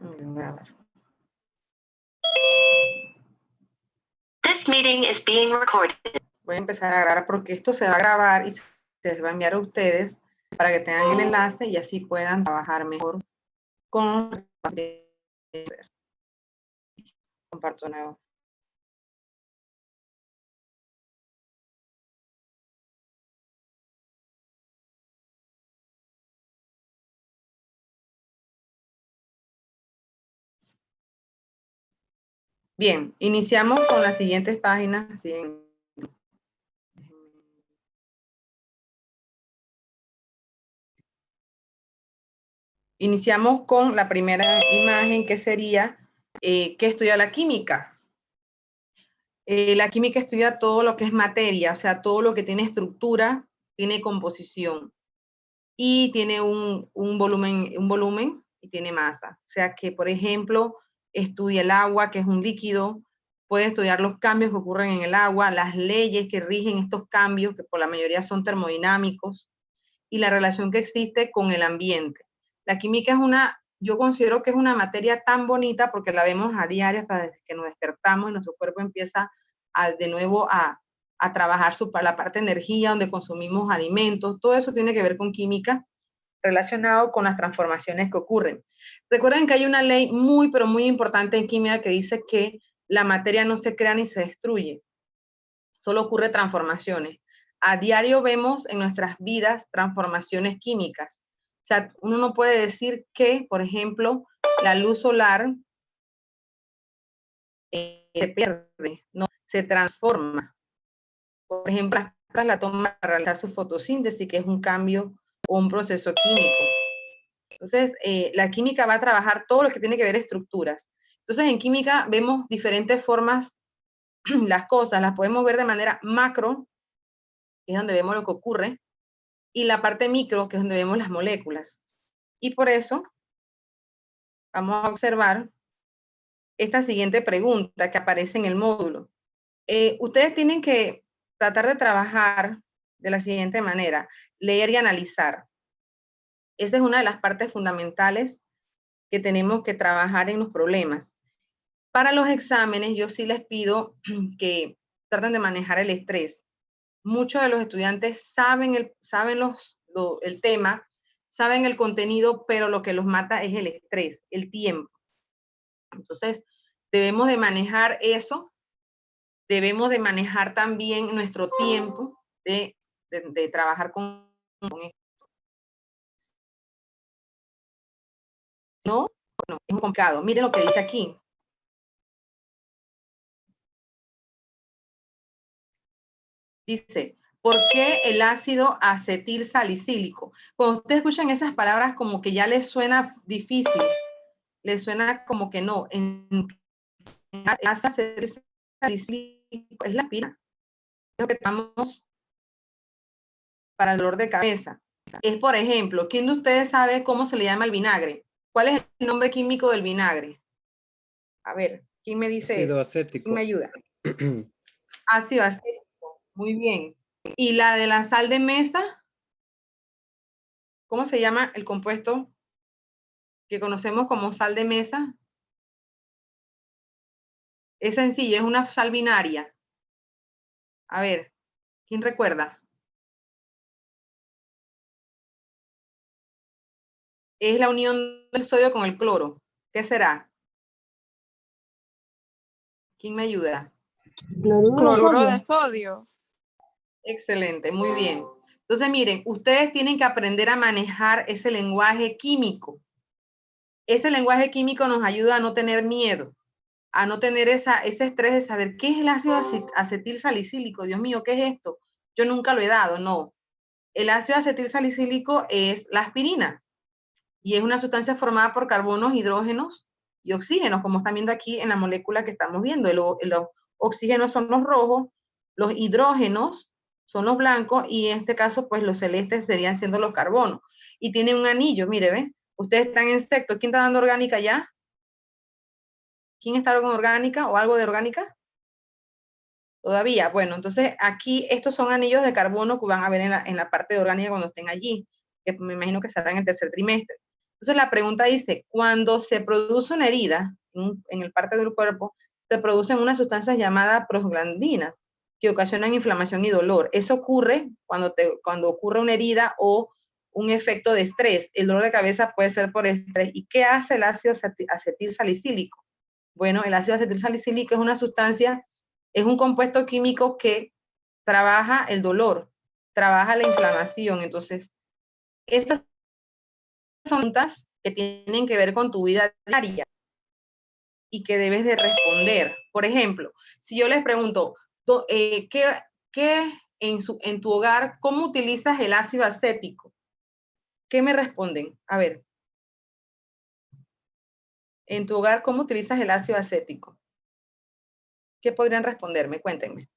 Voy a ver. This meeting is being recorded. Voy a empezar a grabar porque esto se va a grabar y se les va a enviar a ustedes para que tengan el enlace y así puedan trabajar mejor con... Comparto nuevo. Bien, iniciamos con las siguientes páginas. Iniciamos con la primera imagen que sería ¿qué estudia la química? La química estudia todo lo que es materia, o sea, todo lo que tiene estructura, tiene composición y tiene un volumen y tiene masa. O sea que, por ejemplo, estudia el agua, que es un líquido, puede estudiar los cambios que ocurren en el agua, las leyes que rigen estos cambios, que por la mayoría son termodinámicos, y la relación que existe con el ambiente. La química es yo considero que es una materia tan bonita porque la vemos a diario hasta desde que nos despertamos y nuestro cuerpo empieza de nuevo a trabajar la parte de energía, donde consumimos alimentos, todo eso tiene que ver con química relacionado con las transformaciones que ocurren. Recuerden que hay una ley muy, pero muy importante en química que dice que la materia no se crea ni se destruye, solo ocurre transformaciones. A diario vemos en nuestras vidas transformaciones químicas. O sea, uno no puede decir que, por ejemplo, la luz solar se pierde, no, se transforma. Por ejemplo, las plantas la toman para realizar su fotosíntesis, que es un cambio o un proceso químico. Entonces, la química va a trabajar todo lo que tiene que ver estructuras. Entonces, en química vemos diferentes formas, las cosas las podemos ver de manera macro, que es donde vemos lo que ocurre, y la parte micro, que es donde vemos las moléculas. Y por eso, vamos a observar esta siguiente pregunta que aparece en el módulo. Ustedes tienen que tratar de trabajar de la siguiente manera, leer y analizar. Esa es una de las partes fundamentales que tenemos que trabajar en los problemas. Para los exámenes, yo sí les pido que traten de manejar el estrés. Muchos de los estudiantes saben el tema, saben el contenido, pero lo que los mata es el estrés, el tiempo. Entonces, debemos de manejar eso, debemos de manejar también nuestro tiempo de trabajar con esto. No, es muy complicado. Miren lo que dice aquí. Dice, ¿por qué el ácido acetil salicílico? Cuando ustedes escuchan esas palabras como que ya les suena difícil, les suena como que no. El ácido acetil salicílico es la aspirina. Es lo que tomamos para el dolor de cabeza. Es, por ejemplo, ¿quién de ustedes sabe cómo se le llama el vinagre? ¿Cuál es el nombre químico del vinagre? A ver, ¿quién me dice ácido eso? acético. ¿Quién me ayuda? Ácido acético, muy bien. ¿Y la de la sal de mesa? ¿Cómo se llama el compuesto que conocemos como sal de mesa? Es sencillo, es una sal binaria. A ver, ¿quién recuerda? Es la unión del sodio con el cloro. ¿Qué será? ¿Quién me ayuda? Cloruro de sodio. Excelente, muy bien. Entonces, miren, ustedes tienen que aprender a manejar ese lenguaje químico. Ese lenguaje químico nos ayuda a no tener miedo, a no tener ese estrés de saber qué es el ácido acetil salicílico. Dios mío, ¿qué es esto? Yo nunca lo he dado, no. El ácido acetil salicílico es la aspirina y es una sustancia formada por carbonos, hidrógenos y oxígenos, como están viendo aquí en la molécula que estamos viendo. Los oxígenos son los rojos, los hidrógenos son los blancos y en este caso, pues los celestes serían siendo los carbonos. Y tiene un anillo, mire, ¿ven? Ustedes están en sexto. ¿Quién está dando orgánica ya? ¿Quién está con orgánica o algo de orgánica? Todavía. Bueno, entonces aquí estos son anillos de carbono que van a ver en la parte de orgánica cuando estén allí, que me imagino que será en el tercer trimestre. Entonces la pregunta dice, cuando se produce una herida en el parte del cuerpo, se producen unas sustancias llamadas prostaglandinas que ocasionan inflamación y dolor. Eso ocurre cuando ocurre una herida o un efecto de estrés. El dolor de cabeza puede ser por estrés. ¿Y qué hace el ácido acetilsalicílico? Bueno, el ácido acetilsalicílico es una sustancia, es un compuesto químico que trabaja el dolor, trabaja la inflamación. Entonces, estas son preguntas que tienen que ver con tu vida diaria y que debes de responder. Por ejemplo, si yo les pregunto, ¿qué en tu hogar, cómo utilizas el ácido acético? ¿Qué me responden? A ver. En tu hogar, ¿cómo utilizas el ácido acético? ¿Qué podrían responderme? Cuéntenme.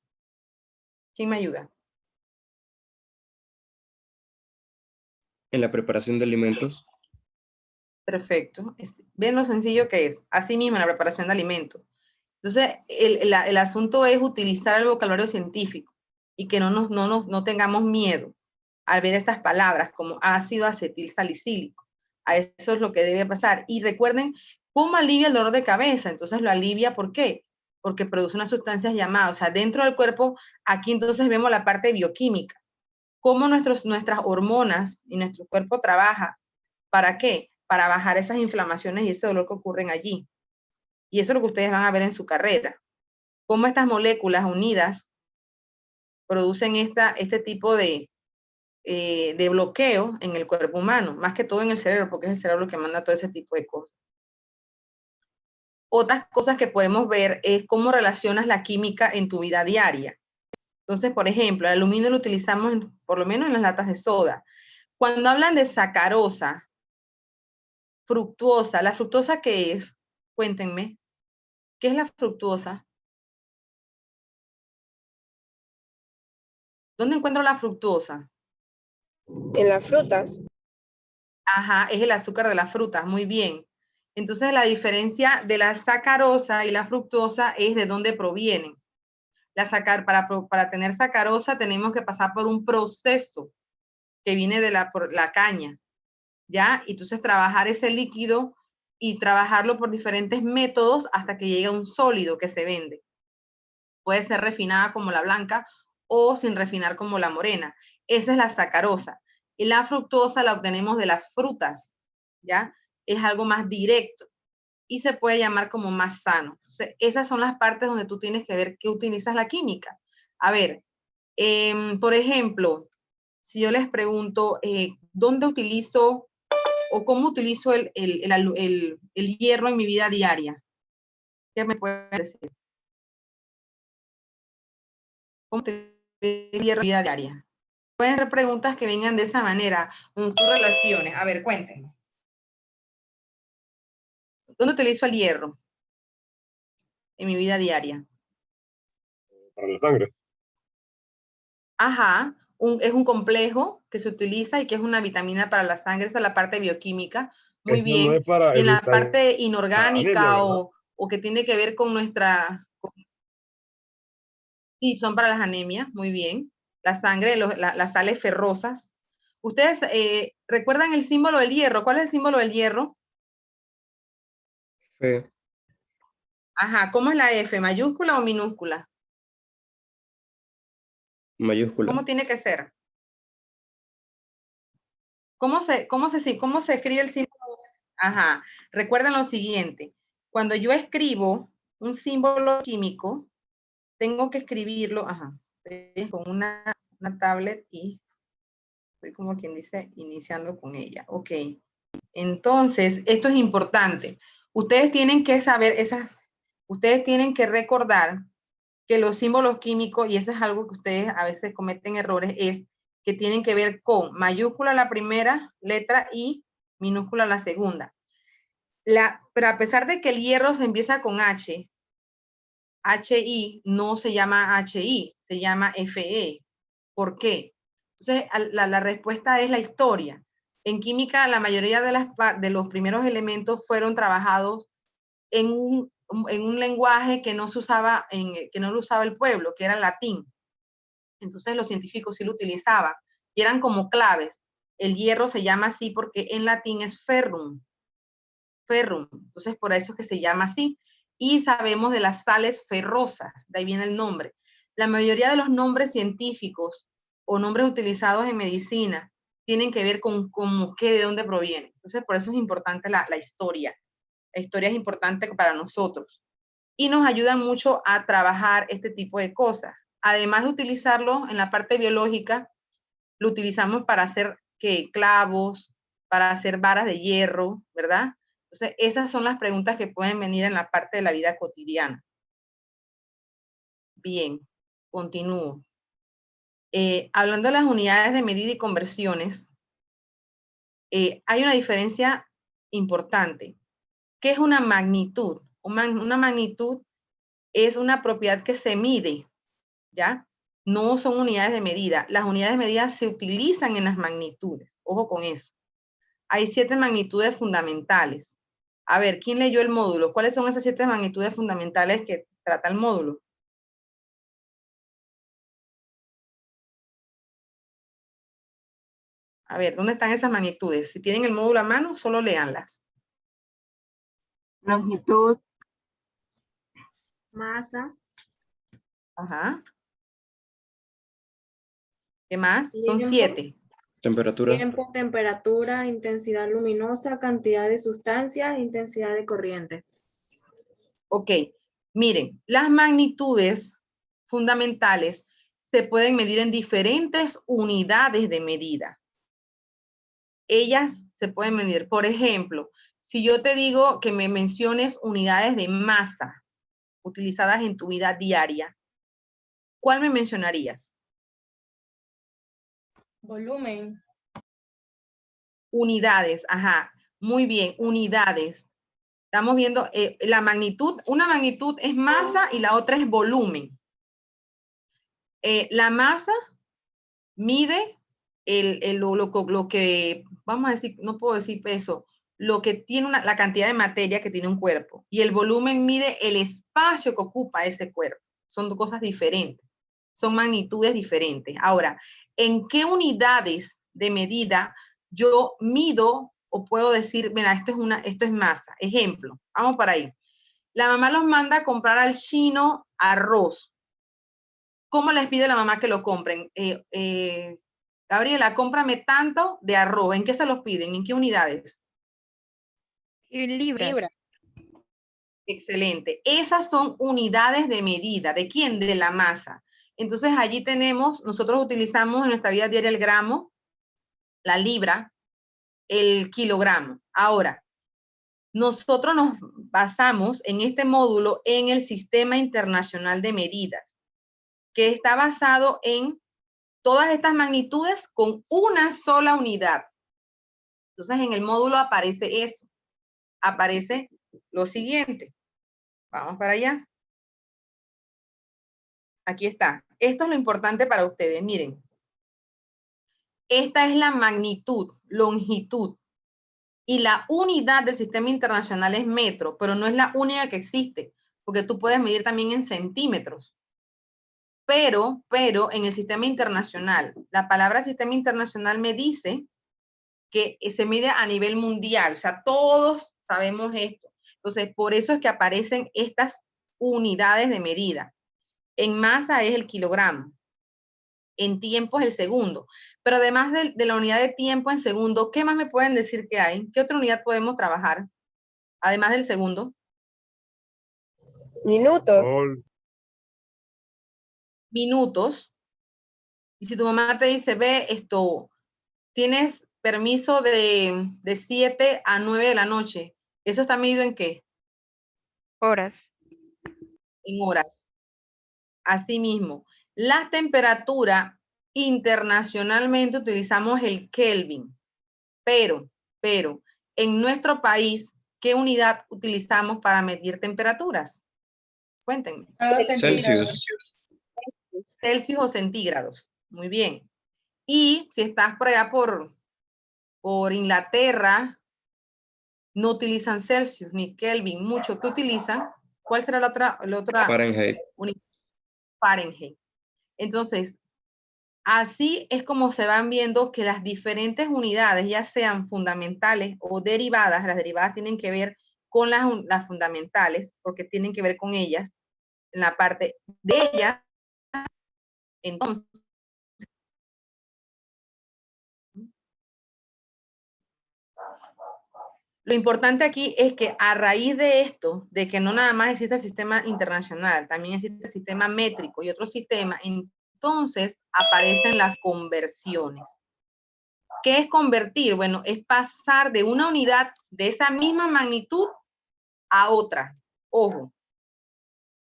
¿Quién me ayuda? En la preparación de alimentos. Perfecto. ¿Ven lo sencillo que es? Así mismo en la preparación de alimentos. Entonces, el asunto es utilizar el vocabulario científico y que no tengamos miedo al ver estas palabras como ácido acetilsalicílico. A eso es lo que debe pasar. Y recuerden, ¿cómo alivia el dolor de cabeza? Entonces lo alivia, ¿por qué? Porque produce unas sustancias llamadas, o sea, dentro del cuerpo, aquí entonces vemos la parte bioquímica. Cómo nuestras hormonas y nuestro cuerpo trabaja. ¿Para qué? Para bajar esas inflamaciones y ese dolor que ocurren allí. Y eso es lo que ustedes van a ver en su carrera. Cómo estas moléculas unidas producen este tipo de bloqueo en el cuerpo humano, más que todo en el cerebro, porque es el cerebro lo que manda todo ese tipo de cosas. Otras cosas que podemos ver es cómo relacionas la química en tu vida diaria. Entonces, por ejemplo, el aluminio lo utilizamos por lo menos en las latas de soda. Cuando hablan de sacarosa, fructuosa, ¿la fructosa qué es? Cuéntenme. ¿Qué es la fructuosa? ¿Dónde encuentro la fructuosa? En las frutas. Ajá, es el azúcar de las frutas, muy bien. Entonces, la diferencia de la sacarosa y la fructosa es de dónde provienen. Para tener sacarosa tenemos que pasar por un proceso que viene por la caña, ¿ya? Entonces, trabajar ese líquido y trabajarlo por diferentes métodos hasta que llegue a un sólido que se vende. Puede ser refinada como la blanca o sin refinar como la morena. Esa es la sacarosa. Y la fructosa la obtenemos de las frutas, ¿ya? Es algo más directo y se puede llamar como más sano. Entonces, esas son las partes donde tú tienes que ver qué utilizas la química. A ver, por ejemplo, si yo les pregunto, ¿dónde utilizo o cómo utilizo el hierro en mi vida diaria? ¿Qué me pueden decir? ¿Cómo utilizo el hierro en mi vida diaria? Pueden ser preguntas que vengan de esa manera, con tus relaciones. A ver, cuéntenme. ¿Dónde utilizo el hierro en mi vida diaria? Para la sangre. Ajá, es un complejo que se utiliza y que es una vitamina para la sangre, esa es la parte bioquímica, muy Eso no bien. es para Y en la evitar parte anemia, inorgánica ¿verdad? o que tiene que ver con sí, son para las anemias, muy bien. La sangre, las sales ferrosas. Ustedes recuerdan el símbolo del hierro. ¿Cuál es el símbolo del hierro? Fe. Ajá, ¿cómo es la F? ¿Mayúscula o minúscula? Mayúscula. ¿Cómo tiene que ser? ¿Cómo se escribe el símbolo? Ajá, recuerden lo siguiente. Cuando yo escribo un símbolo químico, tengo que escribirlo, ajá, con una tablet y estoy como quien dice, iniciando con ella. Ok. Entonces, esto es importante. Ustedes tienen que saber ustedes tienen que recordar que los símbolos químicos, y eso es algo que ustedes a veces cometen errores, es que tienen que ver con mayúscula la primera letra y minúscula la segunda. Pero a pesar de que el hierro se empieza con H, HI no se llama HI, se llama FE. ¿Por qué? Entonces, la respuesta es la historia. En química, la mayoría de los primeros elementos fueron trabajados en un lenguaje que no se usaba, que no lo usaba el pueblo, que era el latín. Entonces los científicos sí lo utilizaban y eran como claves. El hierro se llama así porque en latín es ferrum. Ferrum. Entonces, por eso es que se llama así. Y sabemos de las sales ferrosas, de ahí viene el nombre. La mayoría de los nombres científicos o nombres utilizados en medicina tienen que ver con qué, de dónde provienen. Entonces, por eso es importante la historia. La historia es importante para nosotros. Y nos ayuda mucho a trabajar este tipo de cosas. Además de utilizarlo en la parte biológica, lo utilizamos para hacer clavos, para hacer varas de hierro, ¿verdad? Entonces, esas son las preguntas que pueden venir en la parte de la vida cotidiana. Bien, continúo. Hablando de las unidades de medida y conversiones, hay una diferencia importante. ¿Qué es una magnitud? Una magnitud es una propiedad que se mide, ¿ya? No son unidades de medida. Las unidades de medida se utilizan en las magnitudes. Ojo con eso. Hay 7 magnitudes fundamentales. A ver, ¿quién leyó el módulo? ¿Cuáles son esas 7 magnitudes fundamentales que trata el módulo? A ver, ¿dónde están esas magnitudes? Si tienen el módulo a mano, solo léanlas. Longitud, masa, Ajá. ¿Qué más? Son Tiempo. 7. Temperatura. tiempo, temperatura, intensidad luminosa, cantidad de sustancias, intensidad de corriente. Ok, miren, las magnitudes fundamentales se pueden medir en diferentes unidades de medida. Ellas se pueden medir, por ejemplo, si yo te digo que me menciones unidades de masa utilizadas en tu vida diaria, ¿cuál me mencionarías? Volumen. Unidades, ajá, muy bien, unidades. Estamos viendo la magnitud, una magnitud es masa y la otra es volumen. La masa mide lo que, vamos a decir, no puedo decir peso, lo que tiene la cantidad de materia que tiene un cuerpo. Y el volumen mide el espacio que ocupa ese cuerpo. Son dos cosas diferentes. Son magnitudes diferentes. Ahora, ¿en qué unidades de medida yo mido o puedo decir, mira, esto es masa? Ejemplo, vamos para ahí. La mamá los manda a comprar al chino arroz. ¿Cómo les pide la mamá que lo compren? Gabriela, cómprame tanto de arroz. ¿En qué se los piden? ¿En qué unidades? Libras. Excelente. Esas son unidades de medida. ¿De quién? De la masa. Entonces allí tenemos, nosotros utilizamos en nuestra vida diaria el gramo, la libra, el kilogramo. Ahora, nosotros nos basamos en este módulo en el Sistema Internacional de Medidas, que está basado en todas estas magnitudes con una sola unidad. Entonces, en el módulo aparece eso. Aparece lo siguiente. Vamos para allá. Aquí está. Esto es lo importante para ustedes. Miren. Esta es la magnitud, longitud. Y la unidad del sistema internacional es metro, pero no es la única que existe, porque tú puedes medir también en centímetros. Pero en el sistema internacional, la palabra sistema internacional me dice que se mide a nivel mundial, o sea, todos sabemos esto. Entonces, por eso es que aparecen estas unidades de medida. En masa es el kilogramo, en tiempo es el segundo. Pero además de la unidad de tiempo en segundo, ¿qué más me pueden decir que hay? ¿Qué otra unidad podemos trabajar? Además del segundo. Minutos. Minutos. Y si tu mamá te dice, ve, tienes permiso de 7 a 9 de la noche, ¿eso está medido en qué? Horas. En horas. Asimismo, la temperatura, internacionalmente utilizamos el Kelvin, pero, en nuestro país, ¿qué unidad utilizamos para medir temperaturas? Cuéntenme. Celsius. Celsius o centígrados. Muy bien. Y si estás por allá por Inglaterra, no utilizan Celsius ni Kelvin, mucho. ¿Qué utilizan? ¿Cuál será la otra? Fahrenheit. Fahrenheit. Entonces, Así es como se van viendo que las diferentes unidades, ya sean fundamentales o derivadas, las derivadas tienen que ver con las fundamentales, porque tienen que ver con ellas, en la parte de ellas. Entonces, lo importante aquí es que a raíz de esto, de que no nada más existe el sistema internacional, también existe el sistema métrico y otro sistema, entonces aparecen las conversiones. ¿Qué es convertir? Bueno, es pasar de una unidad de esa misma magnitud a otra. Ojo,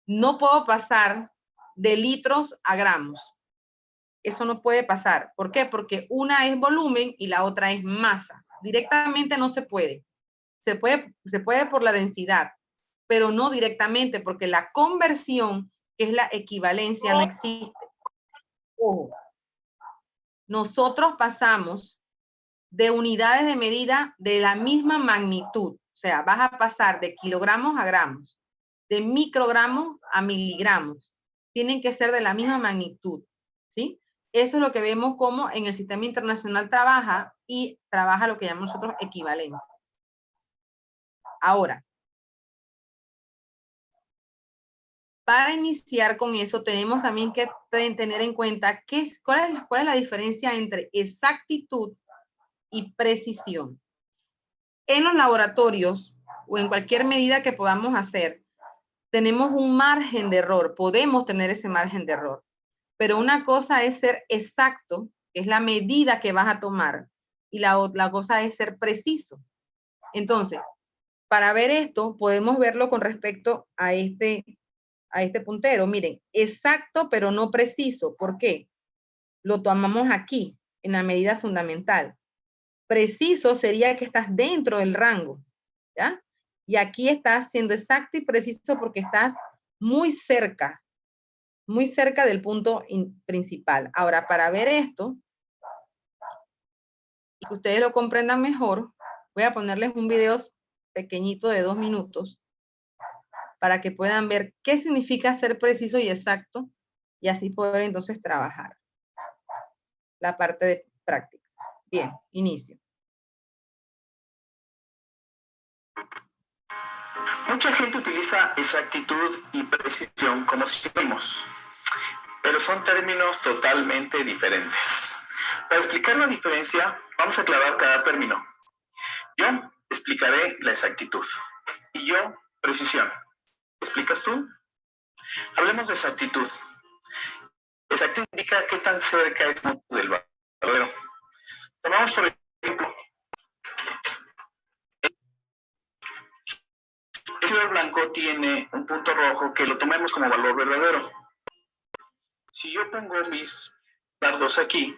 no puedo pasar de litros a gramos. Eso no puede pasar. ¿Por qué? Porque una es volumen y la otra es masa. Directamente no se puede. Se puede por la densidad, pero no directamente, porque la conversión, que es la equivalencia, no existe. Ojo, nosotros pasamos de unidades de medida de la misma magnitud. O sea, vas a pasar de kilogramos a gramos, de microgramos a miligramos. Tienen que ser de la misma magnitud, ¿sí? Eso es lo que vemos como en el sistema internacional trabaja y trabaja lo que llamamos nosotros equivalencia. Ahora, para iniciar con eso, tenemos también que tener en cuenta cuál es la diferencia entre exactitud y precisión. En los laboratorios o en cualquier medida que podamos hacer, tenemos un margen de error, podemos tener ese margen de error. Pero una cosa es ser exacto, que es la medida que vas a tomar, y la cosa es ser preciso. Entonces, para ver esto, podemos verlo con respecto a este puntero. Miren, exacto pero no preciso. ¿Por qué? Lo tomamos aquí, en la medida fundamental. Preciso sería que estás dentro del rango, ¿ya? Y aquí estás siendo exacto y preciso porque estás muy cerca del punto principal. Ahora, para ver esto, y que ustedes lo comprendan mejor, voy a ponerles un video pequeñito de 2 minutos para que puedan ver qué significa ser preciso y exacto y así poder entonces trabajar la parte de práctica. Bien, inicio. Mucha gente utiliza exactitud y precisión como sinónimos, pero son términos totalmente diferentes. Para explicar la diferencia, vamos a aclarar cada término. Yo explicaré la exactitud y yo precisión. ¿Explicas tú? Hablemos de exactitud. Exactitud indica qué tan cerca estamos del verdadero. Tomamos por ejemplo el color blanco tiene un punto rojo que lo tomemos como valor verdadero. Si yo pongo mis dardos aquí,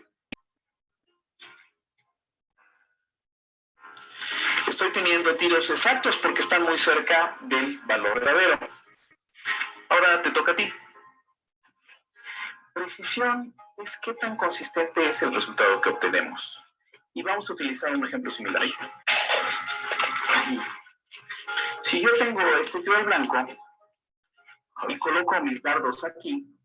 estoy teniendo tiros exactos porque están muy cerca del valor verdadero. Ahora te toca a ti. Precisión es qué tan consistente es el resultado que obtenemos. Y vamos a utilizar un ejemplo similar. Si yo tengo este tiro blanco y coloco mis dardos aquí,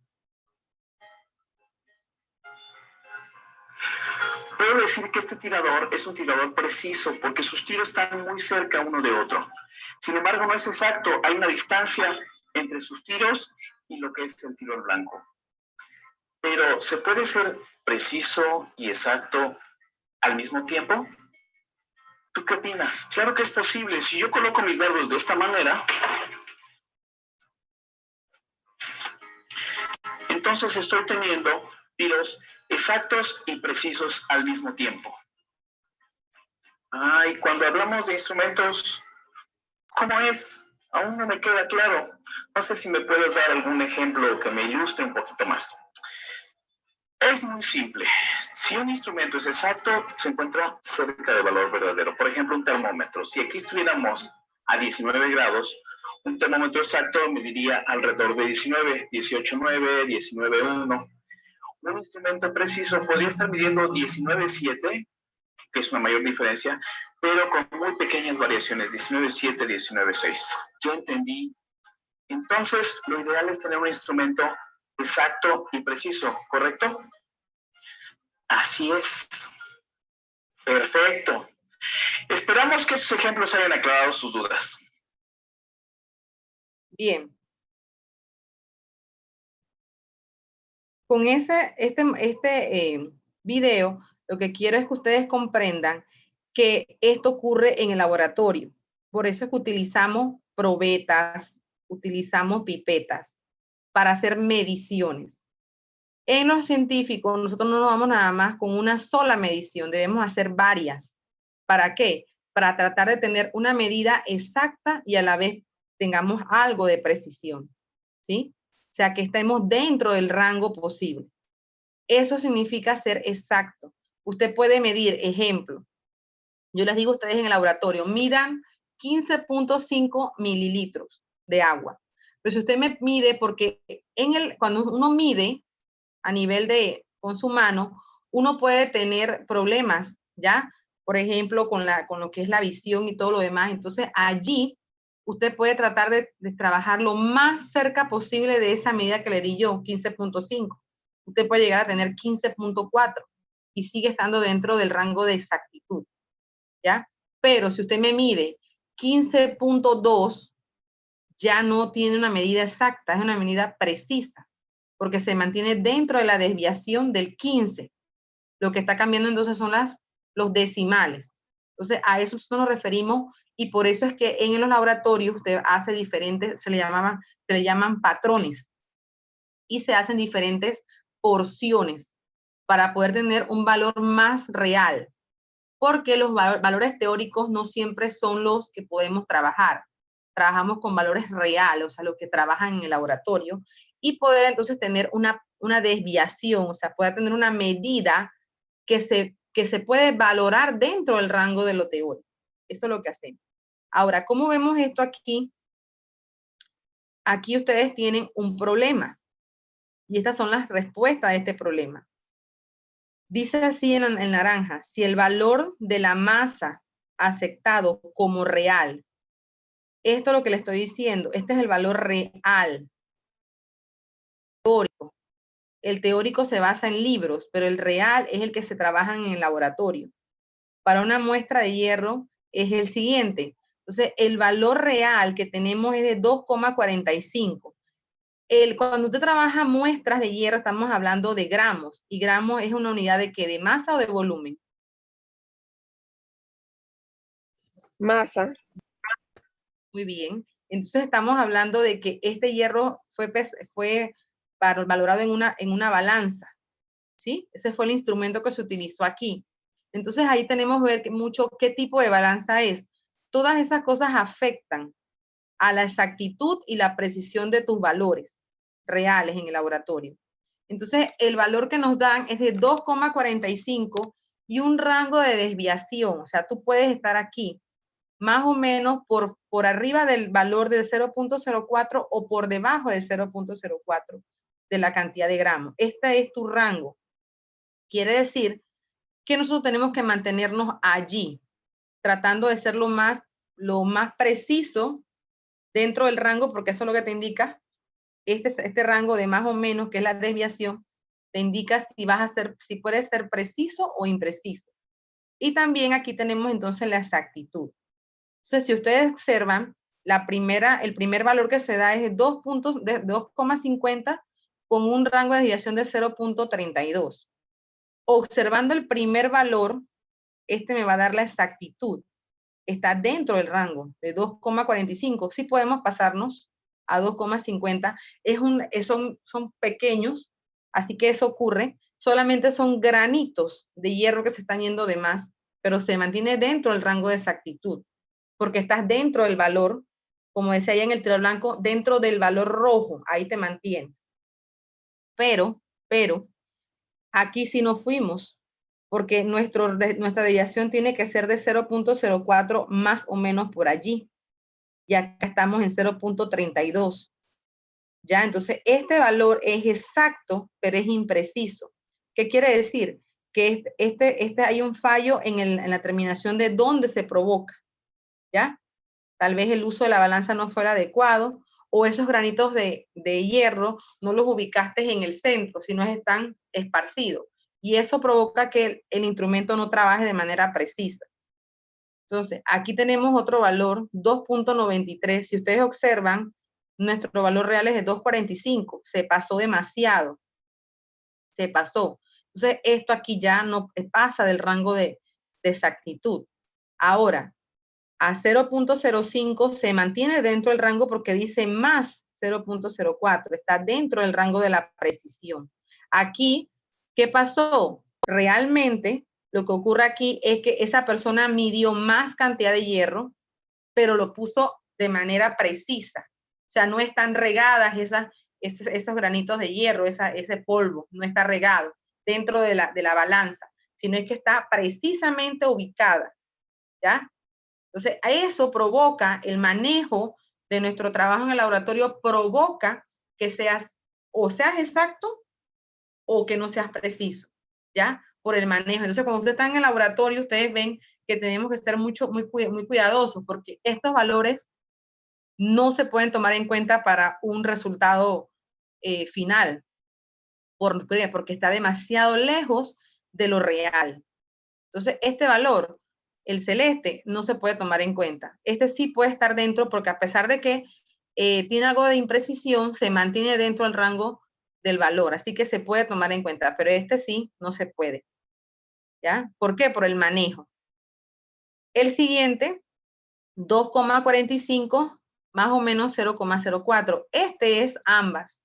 puedo decir que este tirador es un tirador preciso porque sus tiros están muy cerca uno de otro. Sin embargo, no es exacto. Hay una distancia entre sus tiros y lo que es el tiro blanco. Pero, ¿se puede ser preciso y exacto al mismo tiempo? ¿Tú qué opinas? Claro que es posible. Si yo coloco mis dardos de esta manera, entonces estoy teniendo tiros exactos y precisos al mismo tiempo. Y cuando hablamos de instrumentos, ¿cómo es? Aún no me queda claro. No sé si me puedes dar algún ejemplo que me ilustre un poquito más. Es muy simple. Si un instrumento es exacto, se encuentra cerca del valor verdadero. Por ejemplo, un termómetro. Si aquí estuviéramos a 19 grados, un termómetro exacto mediría alrededor de 19, 18.9, 19.1. Un instrumento preciso podría estar midiendo 19.7, que es una mayor diferencia, pero con muy pequeñas variaciones, 19.7, 19.6. Yo entendí. Entonces, lo ideal es tener un instrumento exacto y preciso, ¿correcto? Así es. Perfecto. Esperamos que estos ejemplos hayan aclarado sus dudas. Bien. Con este video, lo que quiero es que ustedes comprendan que esto ocurre en el laboratorio. Por eso es que utilizamos probetas, utilizamos pipetas para hacer mediciones. En los científicos, nosotros no nos vamos nada más con una sola medición, debemos hacer varias. ¿Para qué? Para tratar de tener una medida exacta y a la vez tengamos algo de precisión, ¿sí? O sea, que estemos dentro del rango posible. Eso significa ser exacto. Usted puede medir, ejemplo, yo les digo a ustedes en el laboratorio, midan 15.5 mililitros de agua. Pero si usted me mide, porque cuando uno mide a nivel con su mano, uno puede tener problemas, ¿ya? Por ejemplo, con lo que es la visión y todo lo demás. Entonces, allí usted puede tratar de trabajar lo más cerca posible de esa medida que le di yo, 15.5. Usted puede llegar a tener 15.4 y sigue estando dentro del rango de exactitud, ¿ya? Pero si usted me mide 15.2, ya no tiene una medida exacta, es una medida precisa, porque se mantiene dentro de la desviación del 15. Lo que está cambiando entonces son los decimales. Entonces, a eso nos referimos y por eso es que en los laboratorios usted hace diferentes, se le llaman patrones y se hacen diferentes porciones para poder tener un valor más real, porque los valores teóricos no siempre son los que podemos trabajar. Trabajamos con valores reales, o sea, los que trabajan en el laboratorio, y poder entonces tener una desviación, o sea, poder tener una medida que se puede valorar dentro del rango de lo teórico. Eso es lo que hacemos. Ahora, ¿cómo vemos esto aquí? Aquí ustedes tienen un problema, y estas son las respuestas de este problema. Dice así en naranja, si el valor de la masa aceptado como real, esto es lo que le estoy diciendo, este es el valor real. Teórico. El teórico se basa en libros, pero el real es el que se trabaja en el laboratorio. Para una muestra de hierro es el siguiente. Entonces, el valor real que tenemos es de 2,45. Cuando usted trabaja muestras de hierro, estamos hablando de gramos, y gramos es una unidad de ¿qué? ¿De masa o de volumen? Masa. Muy bien. Entonces estamos hablando de que este hierro fue valorado en una balanza, ¿sí? Ese fue el instrumento que se utilizó aquí. Entonces ahí tenemos que ver mucho qué tipo de balanza es. Todas esas cosas afectan a la exactitud y la precisión de tus valores reales en el laboratorio. Entonces, el valor que nos dan es de 2,45 y un rango de desviación. O sea, tú puedes estar aquí más o menos por arriba del valor de 0.04 o por debajo de 0.04 de la cantidad de gramos. Este es tu rango. Quiere decir que nosotros tenemos que mantenernos allí, tratando de ser lo más preciso dentro del rango, porque eso es lo que te indica, este rango de más o menos, que es la desviación, te indica si puedes ser preciso o impreciso. Y también aquí tenemos entonces la exactitud. Entonces, si ustedes observan, el primer valor que se da es de 2,50 con un rango de desviación de 0.32. Observando el primer valor, este me va a dar la exactitud. Está dentro del rango de 2,45. Sí podemos pasarnos a 2,50. Son pequeños, así que eso ocurre. Solamente son granitos de hierro que se están yendo de más, pero se mantiene dentro del rango de exactitud, porque estás dentro del valor, como decía allá en el tiro blanco, dentro del valor rojo, ahí te mantienes. Pero, aquí sí nos fuimos, porque nuestra desviación tiene que ser de 0.04 más o menos por allí. Y acá estamos en 0.32. ¿Ya? Entonces, este valor es exacto, pero es impreciso. ¿Qué quiere decir? Que hay un fallo en la terminación de dónde se provoca. ¿Ya? Tal vez el uso de la balanza no fuera adecuado, o esos granitos de hierro no los ubicaste en el centro, sino están esparcidos. y eso provoca que el instrumento no trabaje de manera precisa. Entonces, aquí tenemos otro valor, 2.93. Si ustedes observan, nuestro valor real es de 2.45. Se pasó demasiado. Se pasó. Entonces, esto aquí ya no pasa del rango de exactitud. Ahora, a 0.05 se mantiene dentro del rango porque dice más 0.04. Está dentro del rango de la precisión. Aquí, ¿qué pasó? Realmente, lo que ocurre aquí es que esa persona midió más cantidad de hierro, pero lo puso de manera precisa. O sea, no están regadas esos granitos de hierro, ese polvo, no está regado dentro de la balanza, sino es que está precisamente ubicada, ¿ya? Entonces, eso provoca el manejo de nuestro trabajo en el laboratorio, provoca que seas exacto o que no seas preciso, ¿ya? Por el manejo. Entonces, cuando ustedes están en el laboratorio, ustedes ven que tenemos que ser muy cuidadosos porque estos valores no se pueden tomar en cuenta para un resultado final, porque está demasiado lejos de lo real. Entonces, este valor, el celeste, no se puede tomar en cuenta. Este sí puede estar dentro porque a pesar de que tiene algo de imprecisión, se mantiene dentro del rango del valor, así que se puede tomar en cuenta, pero este sí no se puede. ¿Ya? ¿Por qué? Por el manejo. El siguiente, 2,45 más o menos 0,04. Este es ambas.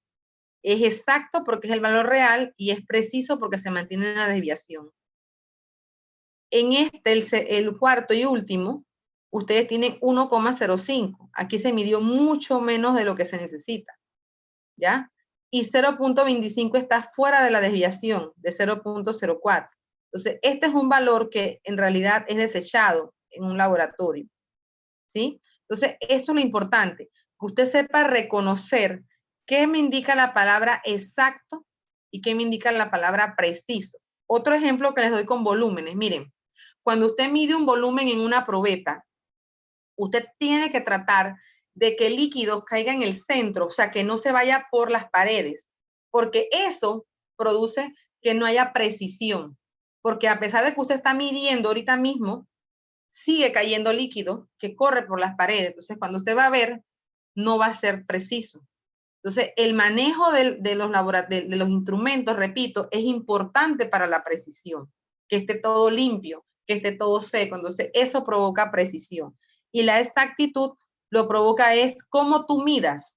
Es exacto porque es el valor real y es preciso porque se mantiene en la desviación. En el cuarto y último, ustedes tienen 1,05. Aquí se midió mucho menos de lo que se necesita. ¿Ya? Y 0.25 está fuera de la desviación de 0.04. Entonces, este es un valor que en realidad es desechado en un laboratorio. ¿Sí? Entonces, eso es lo importante, que usted sepa reconocer qué me indica la palabra exacto y qué me indica la palabra preciso. Otro ejemplo que les doy con volúmenes. Miren, cuando usted mide un volumen en una probeta, usted tiene que tratar de que el líquido caiga en el centro, o sea, que no se vaya por las paredes, porque eso produce que no haya precisión, porque a pesar de que usted está midiendo ahorita mismo, sigue cayendo líquido que corre por las paredes. Entonces, cuando usted va a ver, no va a ser preciso. Entonces, el manejo de los instrumentos, repito, es importante para la precisión, que esté todo limpio, que esté todo seco. Entonces, eso provoca precisión. Y la exactitud lo provoca es cómo tú midas.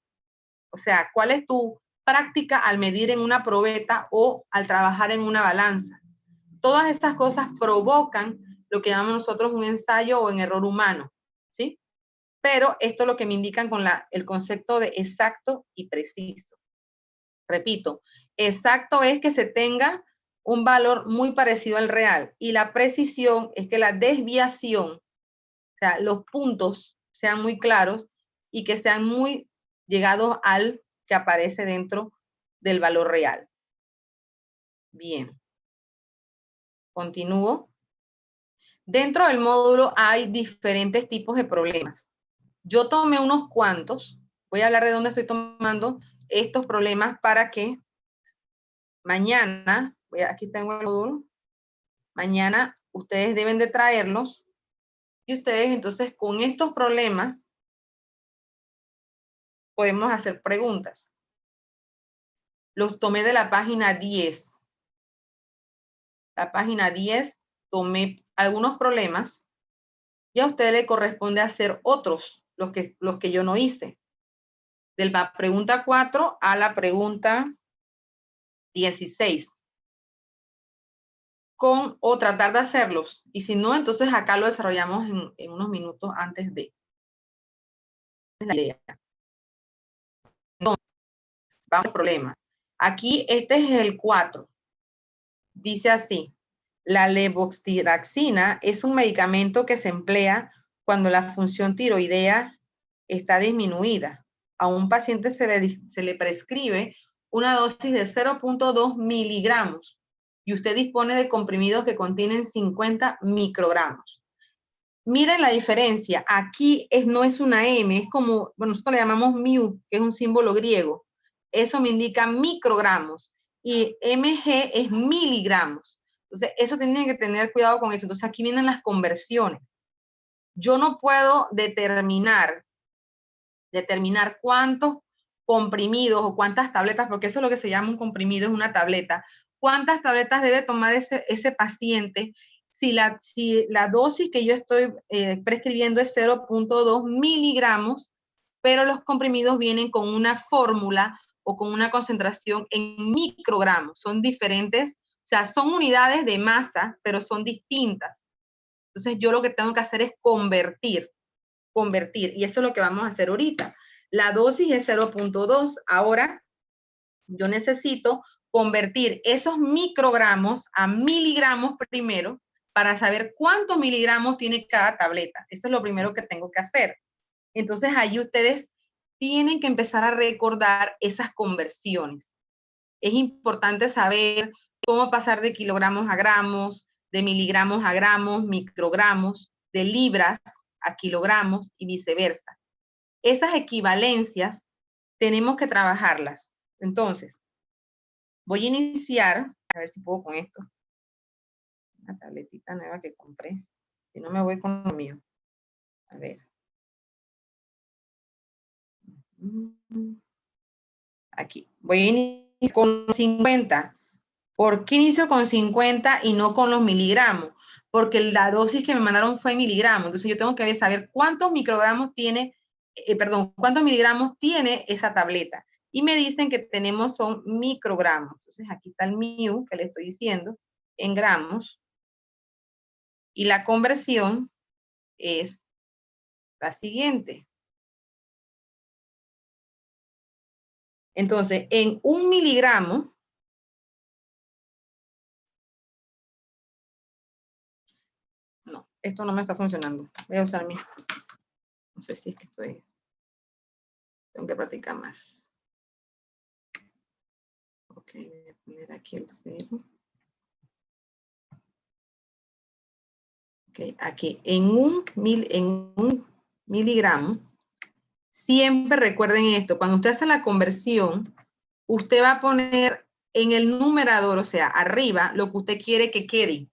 O sea, cuál es tu práctica al medir en una probeta o al trabajar en una balanza. Todas estas cosas provocan lo que llamamos nosotros un ensayo o en error humano, ¿sí? Pero esto es lo que me indican con el concepto de exacto y preciso. Repito, exacto es que se tenga un valor muy parecido al real y la precisión es que la desviación, o sea, los puntos sean muy claros y que sean muy llegados al que aparece dentro del valor real. Bien. Continúo. Dentro del módulo hay diferentes tipos de problemas. Yo tomé unos cuantos. Voy a hablar de dónde estoy tomando estos problemas para que mañana, aquí tengo el módulo, mañana ustedes deben de traerlos y ustedes entonces con estos problemas podemos hacer preguntas. Los tomé de la página 10. La página 10 tomé algunos problemas y a usted le corresponde hacer otros, los que yo no hice. De la pregunta 4 a la pregunta 16. O tratar de hacerlos. Y si no, entonces acá lo desarrollamos en unos minutos antes de. Esa es la idea. Entonces, vamos al problema. Aquí este es el 4. Dice así. La levotiroxina es un medicamento que se emplea cuando la función tiroidea está disminuida. A un paciente se le prescribe una dosis de 0.2 miligramos y usted dispone de comprimidos que contienen 50 microgramos. Miren la diferencia. Aquí no es una M, es como, bueno, nosotros le llamamos mu, que es un símbolo griego. Eso me indica microgramos. y mg es miligramos. Entonces, eso tienen que tener cuidado con eso. Entonces, aquí vienen las conversiones. Yo no puedo determinar cuántos comprimidos o cuántas tabletas, porque eso es lo que se llama un comprimido, es una tableta. ¿Cuántas tabletas debe tomar ese paciente si la dosis que yo estoy prescribiendo es 0.2 miligramos, pero los comprimidos vienen con una fórmula o con una concentración en microgramos? Son diferentes, o sea, son unidades de masa, pero son distintas. Entonces, yo lo que tengo que hacer es convertir, y eso es lo que vamos a hacer ahorita. La dosis es 0.2. Ahora, yo necesito convertir esos microgramos a miligramos primero para saber cuántos miligramos tiene cada tableta. Eso es lo primero que tengo que hacer. Entonces, ahí ustedes tienen que empezar a recordar esas conversiones. Es importante saber cómo pasar de kilogramos a gramos, de miligramos a gramos, microgramos, de libras a kilogramos y viceversa. Esas equivalencias tenemos que trabajarlas. Entonces, voy a iniciar, a ver si puedo con esto. Una tabletita nueva que compré. Si no, me voy con lo mío. A ver. Aquí. Voy a iniciar con 50. ¿Por qué inicio con 50 y no con los miligramos? Porque la dosis que me mandaron fue en miligramos. Entonces yo tengo que saber cuántos microgramos tiene, cuántos miligramos tiene esa tableta. Y me dicen que tenemos son microgramos. Entonces aquí está el mu que le estoy diciendo en gramos. Y la conversión es la siguiente. Entonces, en 1 miligramo, no, esto no me está funcionando. Voy a usar mi, no sé si es que tengo que practicar más. Ok, voy a poner aquí el 0. Ok, aquí en un miligramo, siempre recuerden esto, cuando usted hace la conversión, usted va a poner en el numerador, o sea, arriba, lo que usted quiere que quede.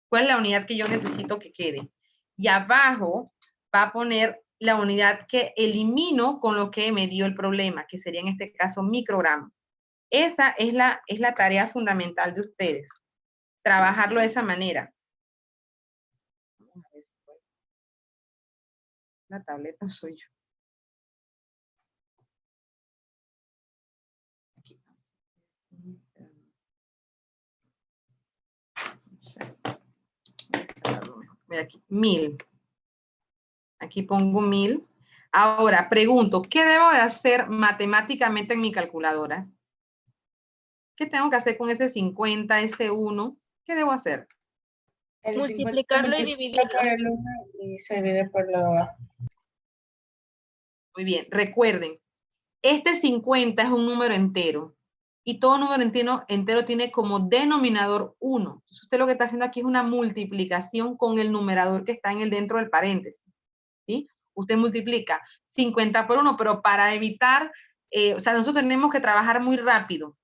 ¿Cuál es la unidad que yo necesito que quede? Y abajo va a poner la unidad que elimino con lo que me dio el problema, que sería en este caso microgramos. Esa es la tarea fundamental de ustedes, trabajarlo de esa manera. Vamos a ver si puedo. La tableta soy yo. Aquí. Aquí, 1000. Aquí pongo 1000. Ahora, pregunto, ¿qué debo de hacer matemáticamente en mi calculadora? ¿Qué tengo que hacer con ese 50, ese 1? ¿Qué debo hacer? Multiplicarlo y dividirlo. Por el 1 y se divide por la 2. Muy bien, recuerden, este 50 es un número entero y todo número entero tiene como denominador 1. Entonces usted lo que está haciendo aquí es una multiplicación con el numerador que está en el dentro del paréntesis, ¿sí? Usted multiplica 50 por 1, pero para evitar, o sea, nosotros tenemos que trabajar muy rápido,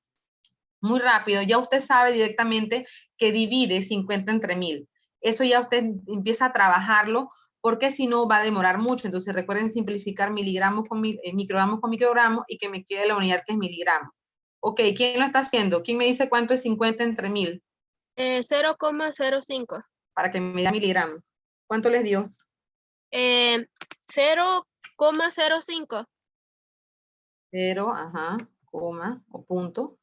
ya usted sabe directamente que divide 50 entre 1000. Eso ya usted empieza a trabajarlo porque si no va a demorar mucho. Entonces recuerden simplificar miligramos con microgramos con microgramos y que me quede la unidad que es miligramo. Ok, ¿quién lo está haciendo? ¿Quién me dice cuánto es 50 entre 1000? 0,05. Para que me dé miligramos. ¿Cuánto les dio? 0,05. 0, ajá, coma o punto.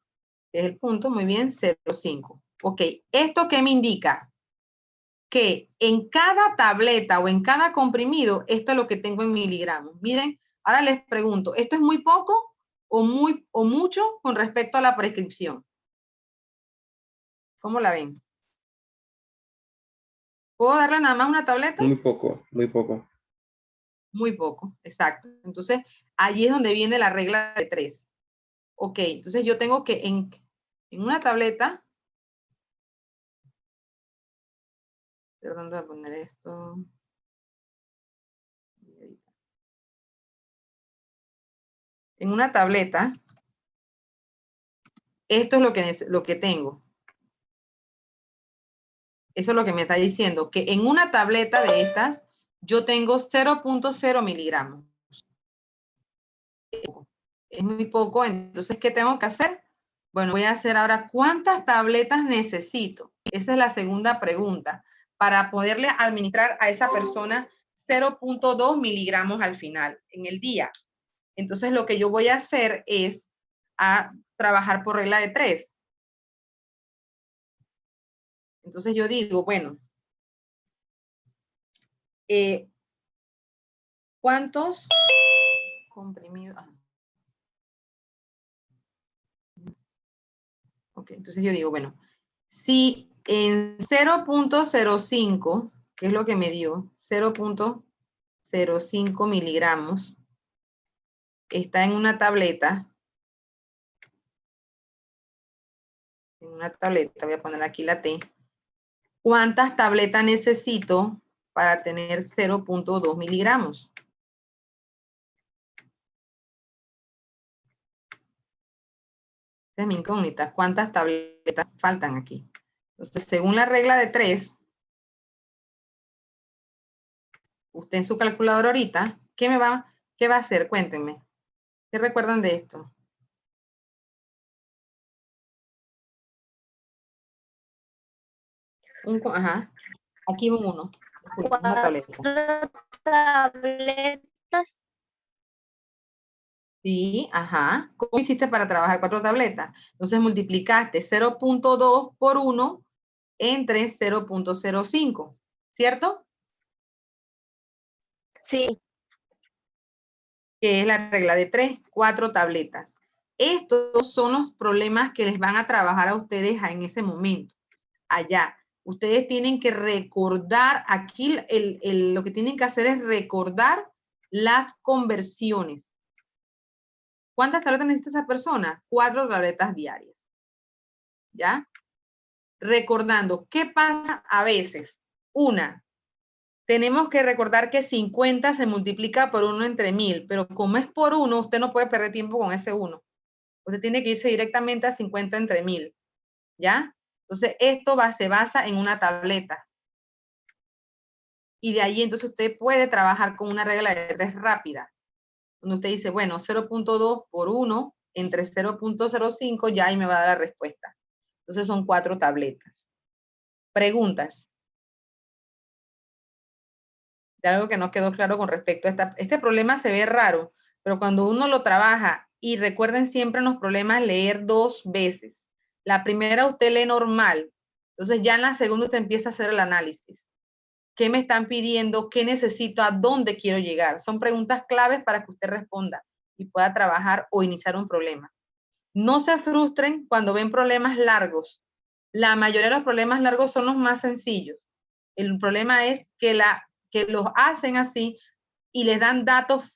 Es el punto, muy bien, 0,5. Ok, ¿esto qué me indica? Que en cada tableta o en cada comprimido, esto es lo que tengo en miligramos. Miren, ahora les pregunto, ¿esto es muy poco o mucho con respecto a la prescripción? ¿Cómo la ven? ¿Puedo darle nada más una tableta? Muy poco, muy poco. Muy poco, exacto. Entonces, allí es donde viene la regla de 3. Ok, entonces yo tengo que en una tableta, tratando de poner esto. En una tableta, esto es lo que tengo. Eso es lo que me está diciendo, que en una tableta de estas, yo tengo 0.0 miligramos. Es muy poco, entonces, ¿qué tengo que hacer? Bueno, voy a hacer ahora, ¿cuántas tabletas necesito? Esa es la segunda pregunta, para poderle administrar a esa persona 0.2 miligramos al final, en el día. Entonces, lo que yo voy a hacer es a trabajar por regla de 3. Entonces, yo digo, bueno, ¿cuántos comprimidos? Ok, entonces yo digo, bueno, si en 0.05, que es lo que me dio, 0.05 miligramos, está en una tableta, voy a poner aquí la T, ¿cuántas tabletas necesito para tener 0.2 miligramos? Esa es mi incógnita. ¿Cuántas tabletas faltan aquí? Entonces, según la regla de 3, usted en su calculadora ahorita, ¿qué va a hacer? Cuéntenme. ¿Qué recuerdan de esto? Ajá. Aquí un 1. Una tableta. Tabletas. Sí, ajá. ¿Cómo hiciste para trabajar 4 tabletas? Entonces multiplicaste 0.2 por 1 entre 0.05, ¿cierto? Sí. Que es la regla de 3, 4 tabletas. Estos son los problemas que les van a trabajar a ustedes en ese momento. Allá. Ustedes tienen que recordar, aquí lo que tienen que hacer es recordar las conversiones. ¿Cuántas tabletas necesita esa persona? 4 tabletas diarias. ¿Ya? Recordando, ¿qué pasa a veces? Una, tenemos que recordar que 50 se multiplica por 1 entre 1000, pero como es por 1, usted no puede perder tiempo con ese 1. Usted tiene que irse directamente a 50 entre 1000. ¿Ya? Entonces, esto se basa en una tableta. Y de ahí, entonces, usted puede trabajar con una regla de 3 rápida. Donde usted dice, bueno, 0.2 por 1 entre 0.05, ya ahí me va a dar la respuesta. Entonces, son 4 tabletas. Preguntas. De algo que no quedó claro con respecto a este problema se ve raro, pero cuando uno lo trabaja, y recuerden siempre en los problemas leer 2 veces. La primera usted lee normal, entonces ya en la segunda usted empieza a hacer el análisis. ¿Qué me están pidiendo? ¿Qué necesito? ¿A dónde quiero llegar? Son preguntas claves para que usted responda y pueda trabajar o iniciar un problema. No se frustren cuando ven problemas largos. La mayoría de los problemas largos son los más sencillos. El problema es que los hacen así y les dan datos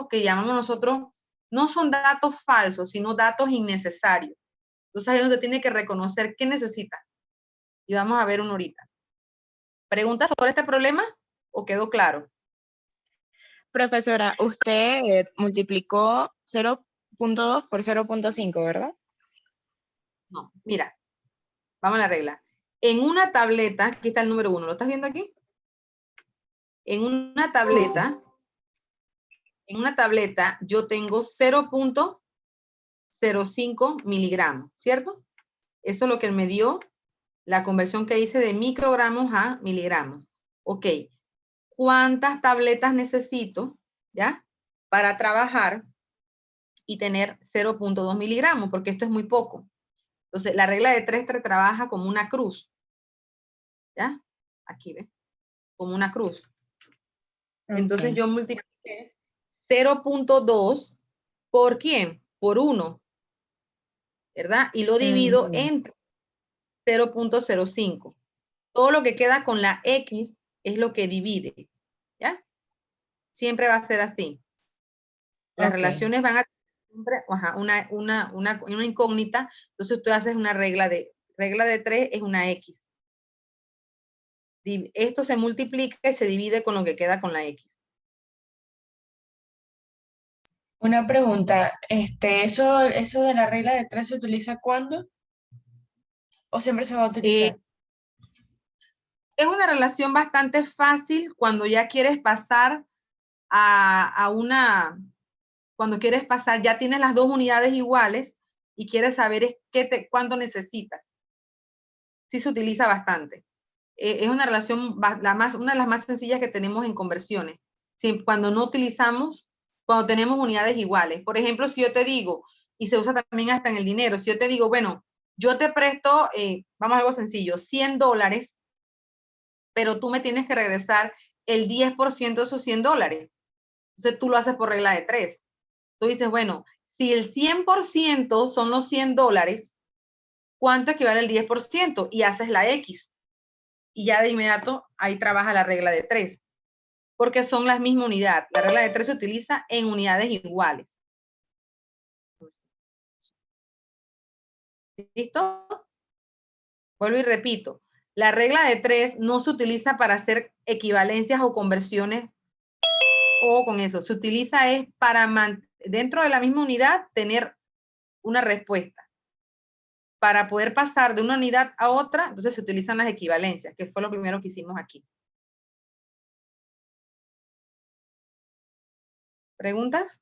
que llamamos nosotros, no son datos falsos, sino datos innecesarios. Entonces ahí es donde tiene que reconocer qué necesita. Y vamos a ver uno ahorita. ¿Preguntas sobre este problema o quedó claro? Profesora, usted multiplicó 0.2 por 0.5, ¿verdad? No, mira, vamos a la regla. En una tableta, aquí está el número 1, ¿lo estás viendo aquí? En una tableta yo tengo 0.05 miligramos, ¿cierto? Eso es lo que me dio la conversión que hice de microgramos a miligramos. Ok, ¿cuántas tabletas necesito, ya, para trabajar y tener 0.2 miligramos? Porque esto es muy poco. Entonces, la regla de 3 trabaja como una cruz, ¿ya? Aquí, ¿ves? Como una cruz. Entonces, yo multipliqué 0.2 ¿por quién? Por 1, ¿verdad? Y lo divido entre 0.05. Todo lo que queda con la X es lo que divide, ¿ya? Siempre va a ser así. Las relaciones van a siempre, una incógnita, entonces tú haces una regla de 3 es una X. Esto se multiplica y se divide con lo que queda con la X. Una pregunta, ¿eso de la regla de 3 se utiliza cuándo? ¿O siempre se va a utilizar? Es una relación bastante fácil cuando ya quieres pasar cuando quieres pasar, ya tienes las dos unidades iguales y quieres saber cuánto necesitas. Sí se utiliza bastante. Es una relación, una de las más sencillas que tenemos en conversiones. Cuando no utilizamos, cuando tenemos unidades iguales. Por ejemplo, si yo te digo, y se usa también hasta en el dinero, si yo te digo, bueno, yo te presto, vamos a algo sencillo, $100, pero tú me tienes que regresar el 10% de esos $100. Entonces tú lo haces por regla de 3. Tú dices, bueno, si el 100% son los $100, ¿cuánto equivale el 10%? Y haces la X. Y ya de inmediato ahí trabaja la regla de 3. Porque son la misma unidad. La regla de 3 se utiliza en unidades iguales. ¿Listo? Vuelvo y repito. La regla de 3 no se utiliza para hacer equivalencias o conversiones o con eso. Se utiliza para dentro de la misma unidad tener una respuesta. Para poder pasar de una unidad a otra, entonces se utilizan las equivalencias, que fue lo primero que hicimos aquí. ¿Preguntas?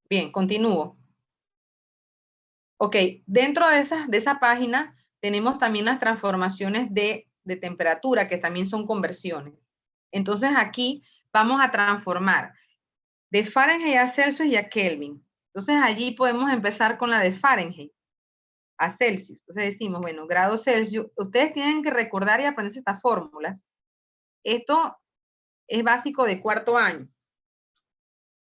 Bien, continúo. Ok, dentro de esa página tenemos también las transformaciones de temperatura, que también son conversiones. Entonces aquí vamos a transformar de Fahrenheit a Celsius y a Kelvin. Entonces allí podemos empezar con la de Fahrenheit a Celsius. Entonces decimos, bueno, grados Celsius. Ustedes tienen que recordar y aprenderse estas fórmulas. Esto es básico de cuarto año.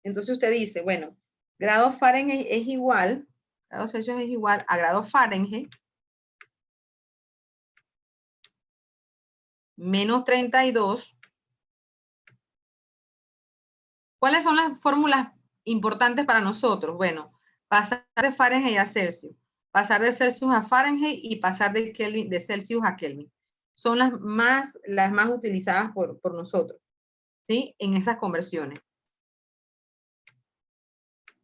Entonces usted dice, bueno, grado Fahrenheit es igual, grado Celsius es igual a grado Fahrenheit menos 32. ¿Cuáles son las fórmulas importantes para nosotros? Bueno, pasar de Fahrenheit a Celsius, pasar de Celsius a Fahrenheit y pasar de Celsius a Kelvin. Son las más utilizadas por nosotros, ¿sí? En esas conversiones.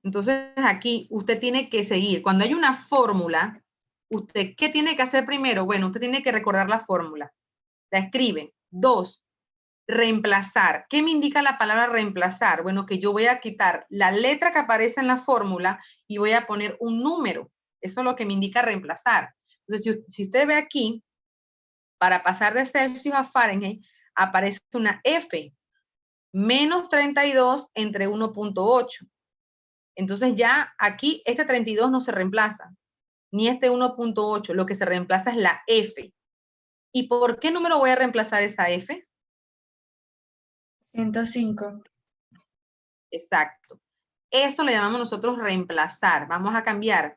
Entonces aquí usted tiene que seguir. Cuando hay una fórmula, ¿usted qué tiene que hacer primero? Bueno, usted tiene que recordar la fórmula. La escribe. 2, reemplazar. ¿Qué me indica la palabra reemplazar? Bueno, que yo voy a quitar la letra que aparece en la fórmula y voy a poner un número. Eso es lo que me indica reemplazar. Entonces, si usted ve aquí, para pasar de Celsius a Fahrenheit, aparece una F, menos 32 entre 1.8. Entonces ya aquí este 32 no se reemplaza, ni este 1.8, lo que se reemplaza es la F. ¿Y por qué número voy a reemplazar esa F? 105. Exacto. Eso le llamamos nosotros reemplazar. Vamos a cambiar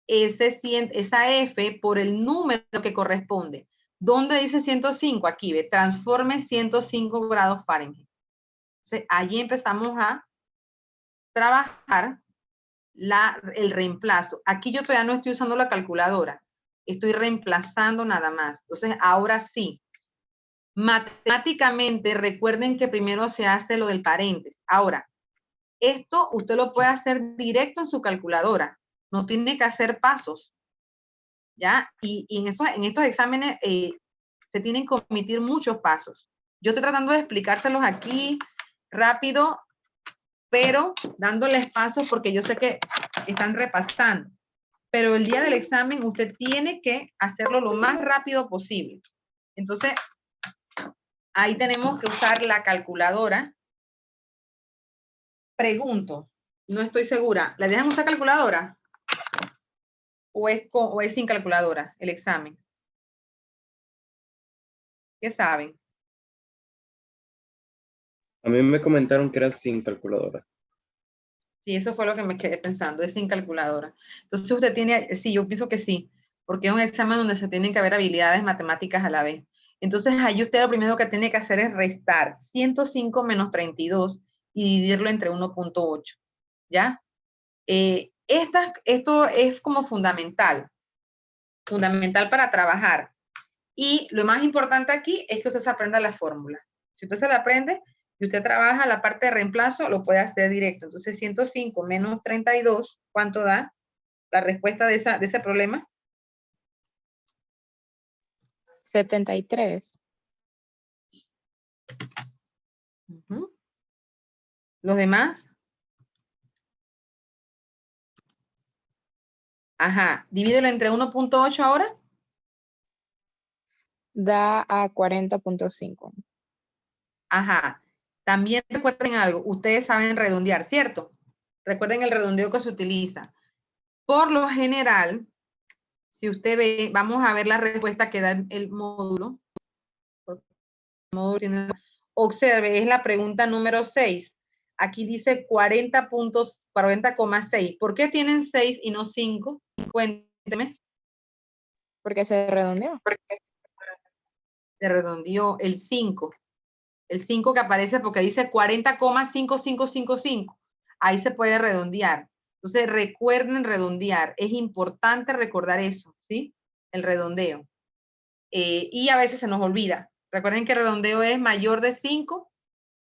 esa F por el número que corresponde. ¿Dónde dice 105? Aquí, ve, transforme 105 grados Fahrenheit. Entonces, allí empezamos a trabajar el reemplazo. Aquí yo todavía no estoy usando la calculadora. Estoy reemplazando nada más. Entonces, ahora sí. Matemáticamente, recuerden que primero se hace lo del paréntesis. Ahora, esto usted lo puede hacer directo en su calculadora. No tiene que hacer pasos. ¿Ya? Y en estos exámenes se tienen que omitir muchos pasos. Yo estoy tratando de explicárselos aquí rápido, pero dándoles pasos porque yo sé que están repasando. Pero el día del examen usted tiene que hacerlo lo más rápido posible. Entonces, ahí tenemos que usar la calculadora. Pregunto, no estoy segura, ¿la dejan usar calculadora? ¿O es sin calculadora el examen? ¿Qué saben? A mí me comentaron que era sin calculadora. Sí, eso fue lo que me quedé pensando, es sin calculadora. Entonces usted tiene, sí, yo pienso que sí, porque es un examen donde se tienen que haber habilidades matemáticas a la vez. Entonces ahí usted lo primero que tiene que hacer es restar 105 menos 32 y dividirlo entre 1.8, ¿ya? Esto es como fundamental para trabajar. Y lo más importante aquí es que usted se aprenda la fórmula. Si usted se la aprende, y usted trabaja la parte de reemplazo, lo puede hacer directo. Entonces 105 menos 32, ¿cuánto da la respuesta de ese problema? 73. Ujú. ¿Los demás? Ajá, divídelo entre 1.8 ahora. Da a 40.5. Ajá. También recuerden algo, ustedes saben redondear, ¿cierto? Recuerden el redondeo que se utiliza. Por lo general, si usted ve, vamos a ver la respuesta que da el módulo. Observe, es la pregunta número 6. Aquí dice 40,6. ¿Por qué tienen 6 y no 5? Cuénteme. Porque se redondeó. Se redondeó el 5. El 5 que aparece porque dice 40,5555. Ahí se puede redondear. Entonces, recuerden redondear. Es importante recordar eso, ¿sí? El redondeo. Y a veces se nos olvida. Recuerden que el redondeo es mayor de 5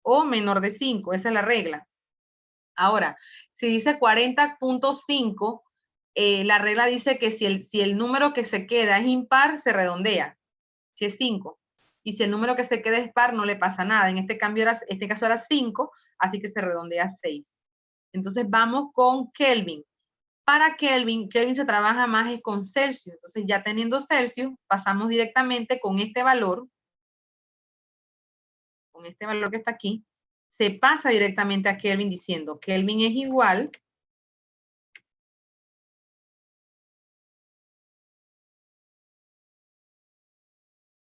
o menor de 5. Esa es la regla. Ahora, si dice 40.5, la regla dice que si el número que se queda es impar, se redondea. Si es 5. Y si el número que se queda es par, no le pasa nada. En este caso era 5, así que se redondea a 6. Entonces vamos con Kelvin. Para Kelvin se trabaja más es con Celsius. Entonces ya teniendo Celsius, pasamos directamente con este valor que está aquí, se pasa directamente a Kelvin diciendo Kelvin es igual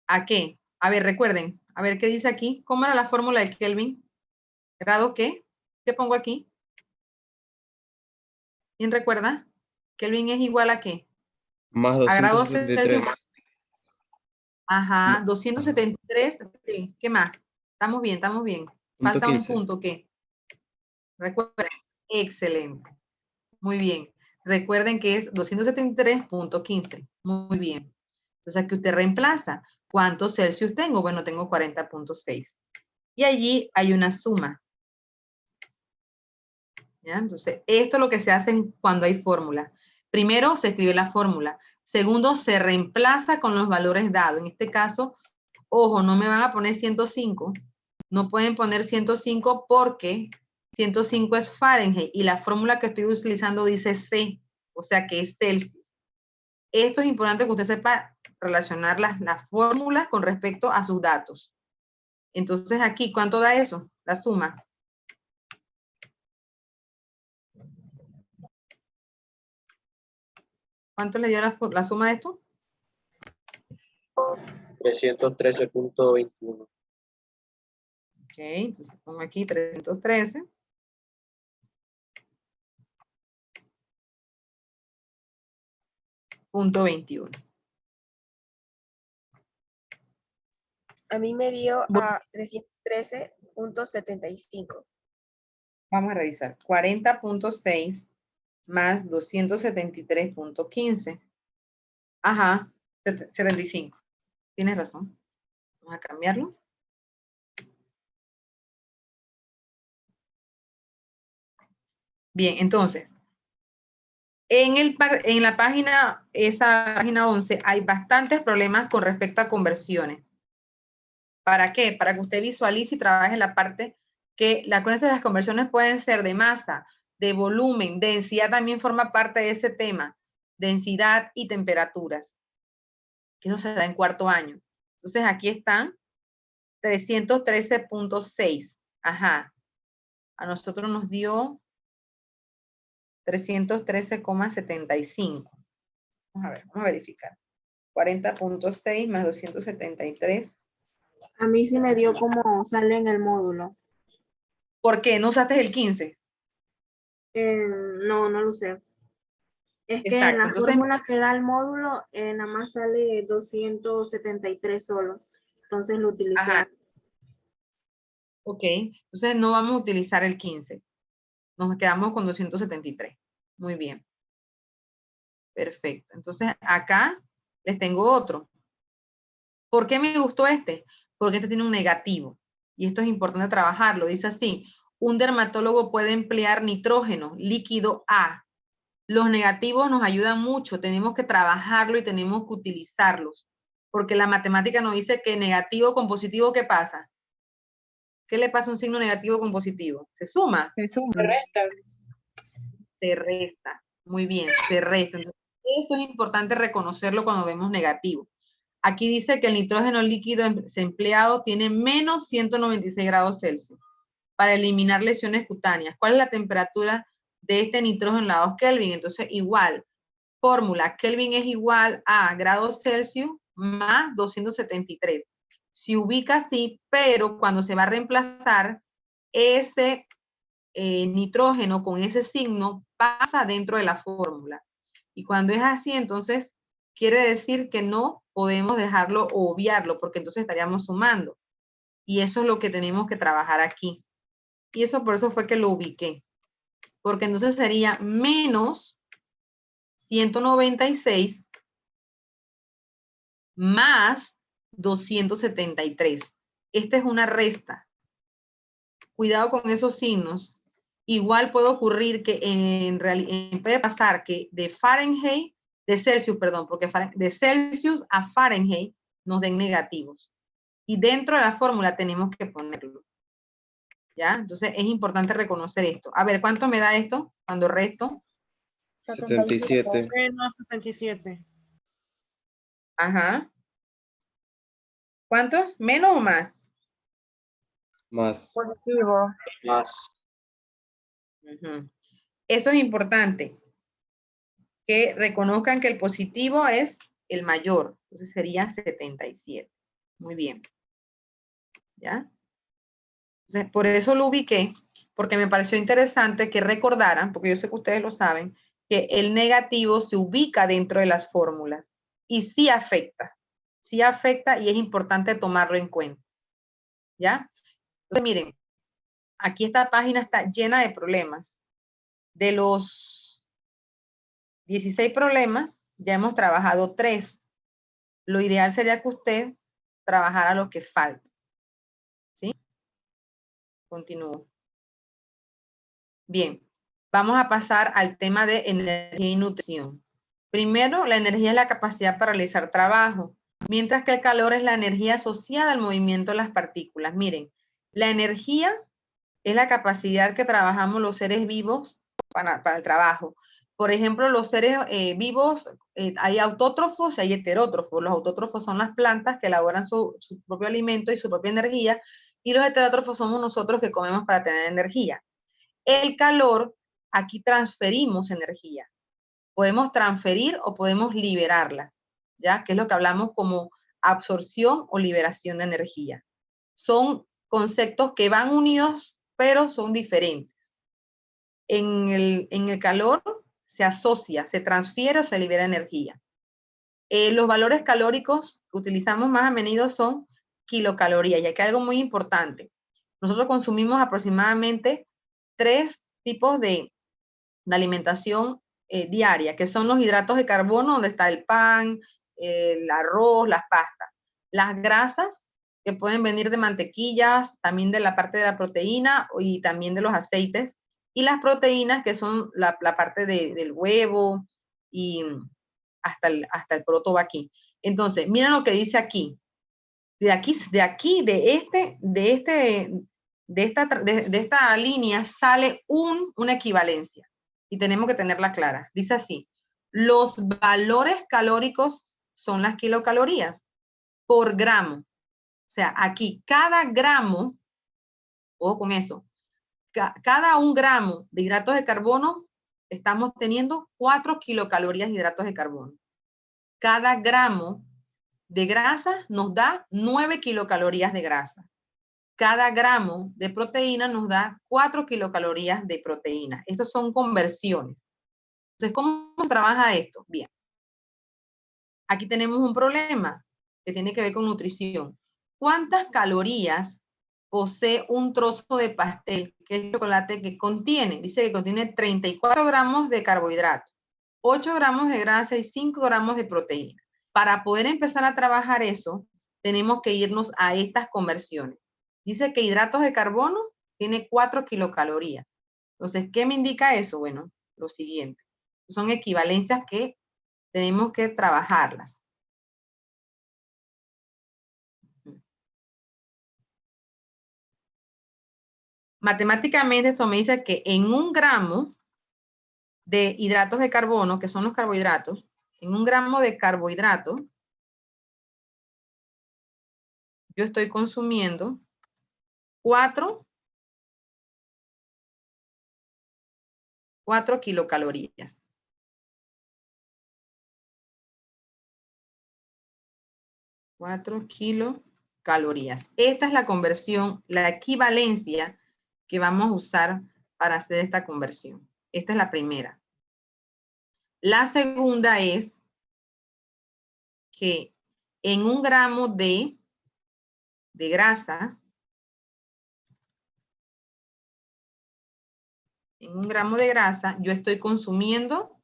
¿a qué? A ver, recuerden. A ver, ¿qué dice aquí? ¿Cómo era la fórmula de Kelvin? ¿Grado qué? ¿Qué pongo aquí? ¿Quién recuerda? Kelvin es igual a qué? Más A grado 273. Celsius. Ajá, 273. Sí. ¿Qué más? Estamos bien, estamos bien. Punto Falta un 15. punto, ¿qué? Recuerden. Excelente. Muy bien. Recuerden que es 273.15. Muy bien. Entonces aquí usted reemplaza. ¿Cuántos Celsius tengo? Bueno, tengo 40.6. Y allí hay una suma. ¿Ya? Entonces, esto es lo que se hace cuando hay fórmula. Primero, se escribe la fórmula. Segundo, se reemplaza con los valores dados. En este caso, ojo, no me van a poner 105. No pueden poner 105 porque 105 es Fahrenheit y la fórmula que estoy utilizando dice C, o sea que es Celsius. Esto es importante que usted sepa relacionar las fórmulas con respecto a sus datos. Entonces aquí, ¿cuánto da eso? La suma. ¿Cuánto le dio la suma de esto? 313.21. Ok, entonces pongo aquí 313. Punto 21. A mí me dio a 313.75. Vamos a revisar. 40.6 más 273.15. Ajá, 75. Tienes razón. Vamos a cambiarlo. Bien, entonces, en la página, esa página 11, hay bastantes problemas con respecto a conversiones. ¿Para qué? Para que usted visualice y trabaje en la parte que las conversiones pueden ser de masa, de volumen, densidad también forma parte de ese tema, densidad y temperaturas, que eso se da en cuarto año. Entonces aquí están 313.6. Ajá. A nosotros nos dio 313,75. Vamos a ver, vamos a verificar. 40.6 más 273. A mí sí me dio como sale en el módulo. ¿Por qué? ¿No usaste el 15? No, no lo sé. Es que en Exacto. la Entonces, fórmula que da el módulo, nada más sale 273 solo. Entonces lo utilicé. ajá. Ok. Entonces no vamos a utilizar el 15. Nos quedamos con 273. Muy bien. Perfecto. Entonces acá les tengo otro. ¿Por qué me gustó este? Porque este tiene un negativo. y esto es importante trabajarlo, dice así, un dermatólogo puede emplear nitrógeno líquido A. Los negativos nos ayudan mucho, tenemos que trabajarlo y tenemos que utilizarlos, porque la matemática nos dice que negativo con positivo, ¿qué pasa? ¿Qué le pasa a un signo negativo con positivo? ¿Se suma? Se suma. Se resta. Muy bien, se resta. Entonces, eso es importante reconocerlo cuando vemos negativo. Aquí dice que el nitrógeno líquido empleado tiene menos 196 grados Celsius para eliminar lesiones cutáneas. ¿Cuál es la temperatura de este nitrógeno en grados Kelvin? Entonces, igual, fórmula, Kelvin es igual a grados Celsius más 273. Se ubica así, pero cuando se va a reemplazar, ese nitrógeno con ese signo pasa dentro de la fórmula. Y cuando es así, entonces quiere decir que no podemos dejarlo o obviarlo, porque entonces estaríamos sumando. Y eso es lo que tenemos que trabajar aquí. Y eso por eso fue que lo ubiqué. Porque entonces sería menos 196 más 273. Esta es una resta. Cuidado con esos signos. Igual puede ocurrir que puede pasar que de Celsius, perdón, porque de Celsius a Fahrenheit nos den negativos. Y dentro de la fórmula tenemos que ponerlo. ¿Ya? Entonces es importante reconocer esto. A ver, ¿cuánto me da esto cuando resto? 77. Menos 77. Ajá. ¿Cuánto? ¿Menos o más? Más. Positivo. Más. Ujú. Eso es importante. Que reconozcan que el positivo es el mayor. Entonces sería 77. Muy bien. ¿Ya? Entonces, por eso lo ubiqué, porque me pareció interesante que recordaran, porque yo sé que ustedes lo saben, que el negativo se ubica dentro de las fórmulas y sí afecta y es importante tomarlo en cuenta. ¿Ya? Entonces, miren, aquí esta página está llena de problemas. De los 16 problemas, ya hemos trabajado 3. Lo ideal sería que usted trabajara lo que falta. ¿Sí? Continúo. Bien, vamos a pasar al tema de energía y nutrición. Primero, la energía es la capacidad para realizar trabajo, mientras que el calor es la energía asociada al movimiento de las partículas. Miren, la energía es la capacidad que trabajamos los seres vivos para el trabajo. Por ejemplo, los seres vivos, hay autótrofos y hay heterótrofos. Los autótrofos son las plantas que elaboran su propio alimento y su propia energía, y los heterótrofos somos nosotros que comemos para tener energía. El calor, aquí transferimos energía. Podemos transferir o podemos liberarla, ¿ya? Que es lo que hablamos como absorción o liberación de energía. Son conceptos que van unidos, pero son diferentes. En el calor se asocia, se transfiere o se libera energía. Los valores calóricos que utilizamos más a menudo son kilocalorías, y aquí hay algo muy importante. Nosotros consumimos aproximadamente 3 tipos de alimentación diaria, que son los hidratos de carbono, donde está el pan, el arroz, las pastas. Las grasas, que pueden venir de mantequillas, también de la parte de la proteína y también de los aceites. Y las proteínas, que son la parte del huevo y hasta el poroto va aquí. Entonces, miren lo que dice aquí. De esta línea sale una equivalencia y tenemos que tenerla clara. Dice así: los valores calóricos son las kilocalorías por gramo. O sea, aquí cada gramo, ojo con eso, cada 1 gramo de hidratos de carbono estamos teniendo 4 kilocalorías de hidratos de carbono. Cada gramo de grasa nos da 9 kilocalorías de grasa. Cada gramo de proteína nos da 4 kilocalorías de proteína. Estos son conversiones. Entonces, ¿cómo trabaja esto? Bien. Aquí tenemos un problema que tiene que ver con nutrición. ¿Cuántas calorías posee un trozo de pastel, que es el chocolate que contiene? Dice que contiene 34 gramos de carbohidratos, 8 gramos de grasa y 5 gramos de proteína. Para poder empezar a trabajar eso, tenemos que irnos a estas conversiones. Dice que hidratos de carbono tiene 4 kilocalorías. Entonces, ¿qué me indica eso? Bueno, lo siguiente. Son equivalencias que tenemos que trabajarlas. Matemáticamente esto me dice que en 1 gramo de hidratos de carbono, que son los carbohidratos, en 1 gramo de carbohidrato, yo estoy consumiendo 4 kilocalorías. 4 kilocalorías. Esta es la conversión, la equivalencia que vamos a usar para hacer esta conversión. Esta es la primera. La segunda es que en 1 gramo de grasa, en 1 gramo de grasa, yo estoy consumiendo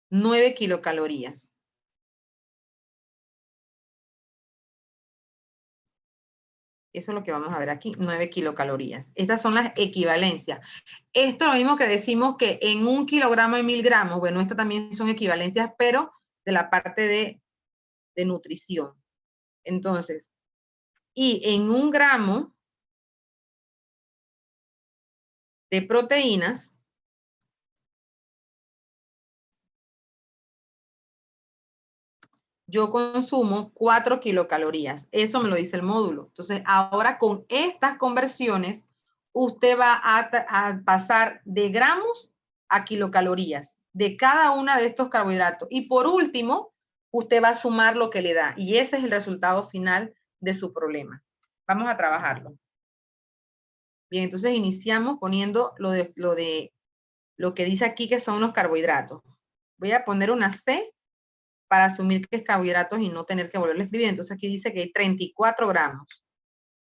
9 kilocalorías. Eso es lo que vamos a ver aquí, 9 kilocalorías. Estas son las equivalencias. Esto es lo mismo que decimos que en 1 kilogramo y 1000 gramos, bueno, estas también son equivalencias, pero de la parte de nutrición. Entonces, y en 1 gramo de proteínas, yo consumo 4 kilocalorías. Eso me lo dice el módulo. Entonces, ahora con estas conversiones, usted va a pasar de gramos a kilocalorías de cada una de estos carbohidratos. Y por último, usted va a sumar lo que le da. Y ese es el resultado final de su problema. Vamos a trabajarlo. Bien, entonces iniciamos poniendo lo que dice aquí que son los carbohidratos. Voy a poner una C para asumir que es carbohidratos y no tener que volverlo a escribir. Entonces aquí dice que hay 34 gramos.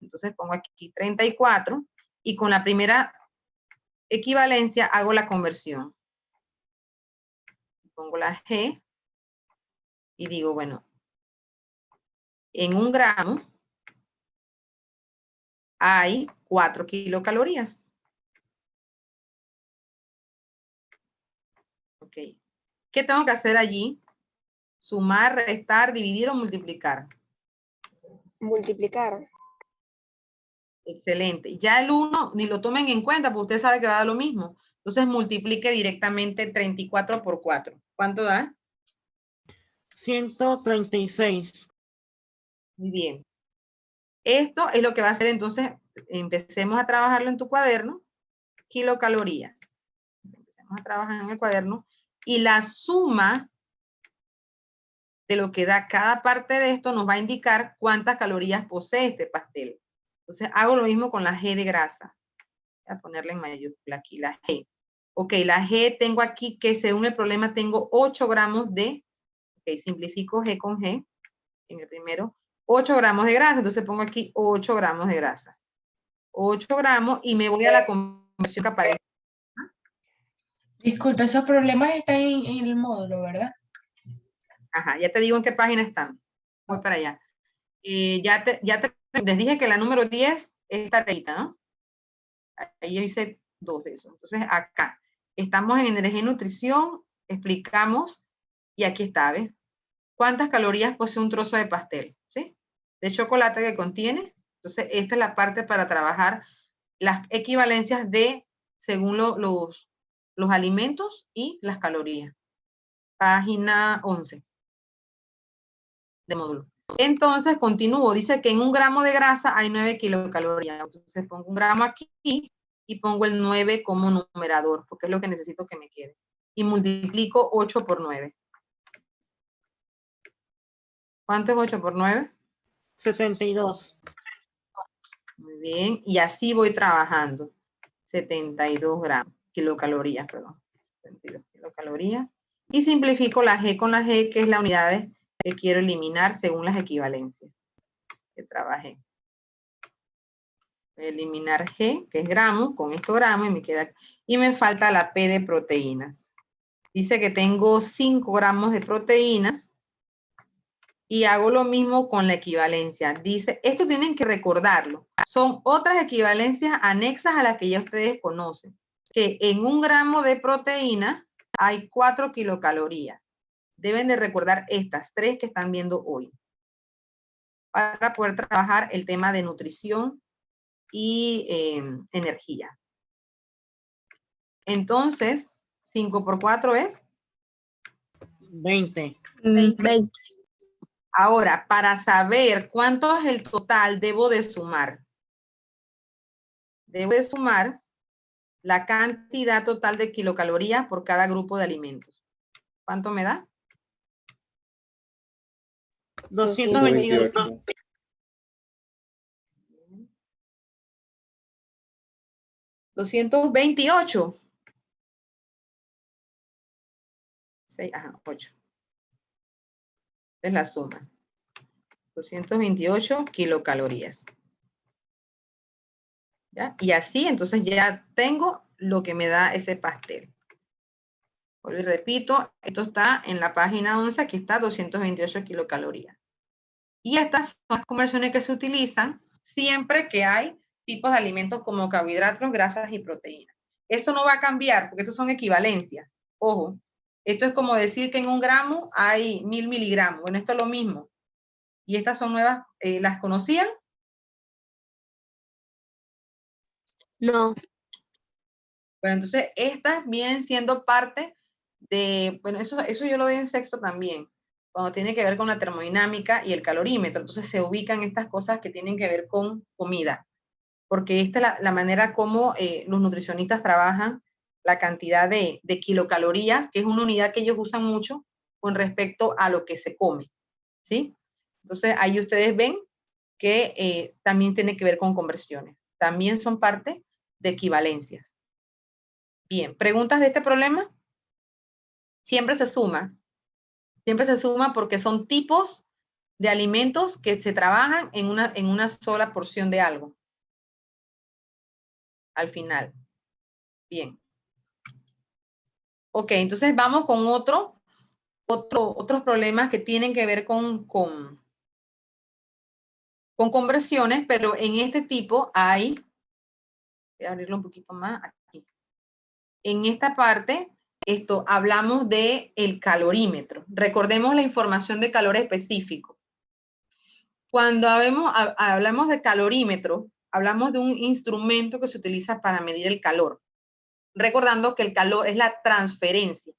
Entonces pongo aquí 34 y con la primera equivalencia hago la conversión. Pongo la G y digo, bueno, en 1 gramo hay 4 kilocalorías. Ok. ¿Qué tengo que hacer allí? Sumar, restar, dividir o multiplicar. Multiplicar. Excelente. Ya el 1 ni lo tomen en cuenta, porque usted sabe que va a dar lo mismo. Entonces multiplique directamente 34 por 4. ¿Cuánto da? 136. Muy bien. Esto es lo que va a hacer entonces, empecemos a trabajarlo en tu cuaderno, kilocalorías. Empecemos a trabajar en el cuaderno y la suma de lo que da cada parte de esto nos va a indicar cuántas calorías posee este pastel. Entonces hago lo mismo con la G de grasa. Voy a ponerle en mayúscula aquí, la G. Ok, la G tengo aquí que según el problema tengo 8 gramos de, ok, simplifico G con G, en el primero, 8 gramos de grasa, entonces pongo aquí 8 gramos de grasa. 8 gramos y me voy a la conversión que aparece. Disculpe, esos problemas están en el módulo, ¿verdad? Ajá, ya te digo en qué página están. Voy para allá. Les dije que la número 10 es tareita, ¿no? Ahí yo hice 2 de esos. Entonces acá, estamos en energía y nutrición, explicamos, y aquí está, ¿ves? ¿Cuántas calorías posee un trozo de pastel? ¿Sí? De chocolate que contiene. Entonces esta es la parte para trabajar las equivalencias de, según los alimentos y las calorías. Página 11 de módulo. Entonces, continúo. Dice que en 1 gramo de grasa hay 9 kilocalorías. Entonces, pongo 1 gramo aquí y pongo el 9 como numerador, porque es lo que necesito que me quede. Y multiplico 8 por 9. ¿Cuánto es 8 por 9? 72. Muy bien. Y así voy trabajando. 72 gramos, kilocalorías, perdón. 72 kilocalorías. Y simplifico la G con la G, que es la unidad que quiero eliminar según las equivalencias que trabajé. Voy a eliminar G, que es gramo, con esto gramo, y me queda, y me falta la P de proteínas. Dice que tengo 5 gramos de proteínas. y hago lo mismo con la equivalencia. Dice, esto tienen que recordarlo. Son otras equivalencias anexas a las que ya ustedes conocen. Que en 1 gramo de proteína hay 4 kilocalorías. Deben de recordar estas 3 que están viendo hoy. Para poder trabajar el tema de nutrición y energía. Entonces, 5 por 4 es 20. 20. Ahora, para saber cuánto es el total, debo de sumar. Debo de sumar la cantidad total de kilocalorías por cada grupo de alimentos. ¿Cuánto me da? 228. 228. 6, 8. Es la suma. 228 kilocalorías. ¿Ya? Y así, entonces ya tengo lo que me da ese pastel. Vuelvo y repito, esto está en la página 11, aquí está 228 kilocalorías. Y estas son las conversiones que se utilizan siempre que hay tipos de alimentos como carbohidratos, grasas y proteínas. Eso no va a cambiar porque estos son equivalencias. Ojo, esto es como decir que en 1 gramo hay 1000 miligramos. Bueno, esto es lo mismo. Y estas son nuevas, ¿las conocían? No. Bueno, entonces estas vienen siendo parte de, bueno, eso yo lo doy en sexto también, cuando tiene que ver con la termodinámica y el calorímetro. Entonces se ubican estas cosas que tienen que ver con comida, porque esta es la manera como los nutricionistas trabajan la cantidad de kilocalorías, que es una unidad que ellos usan mucho con respecto a lo que se come, ¿sí? Entonces ahí ustedes ven que también tiene que ver con conversiones. También son parte de equivalencias. Bien, ¿preguntas de este problema? Siempre se suma porque son tipos de alimentos que se trabajan en una sola porción de algo. Al final. Bien. Ok, entonces vamos con otros problemas que tienen que ver con conversiones, pero en este tipo hay, voy a abrirlo un poquito más aquí. En esta parte, hablamos de el calorímetro. Recordemos la información de calor específico. Cuando hablamos de calorímetro, hablamos de un instrumento que se utiliza para medir el calor. Recordando que el calor es la transferencia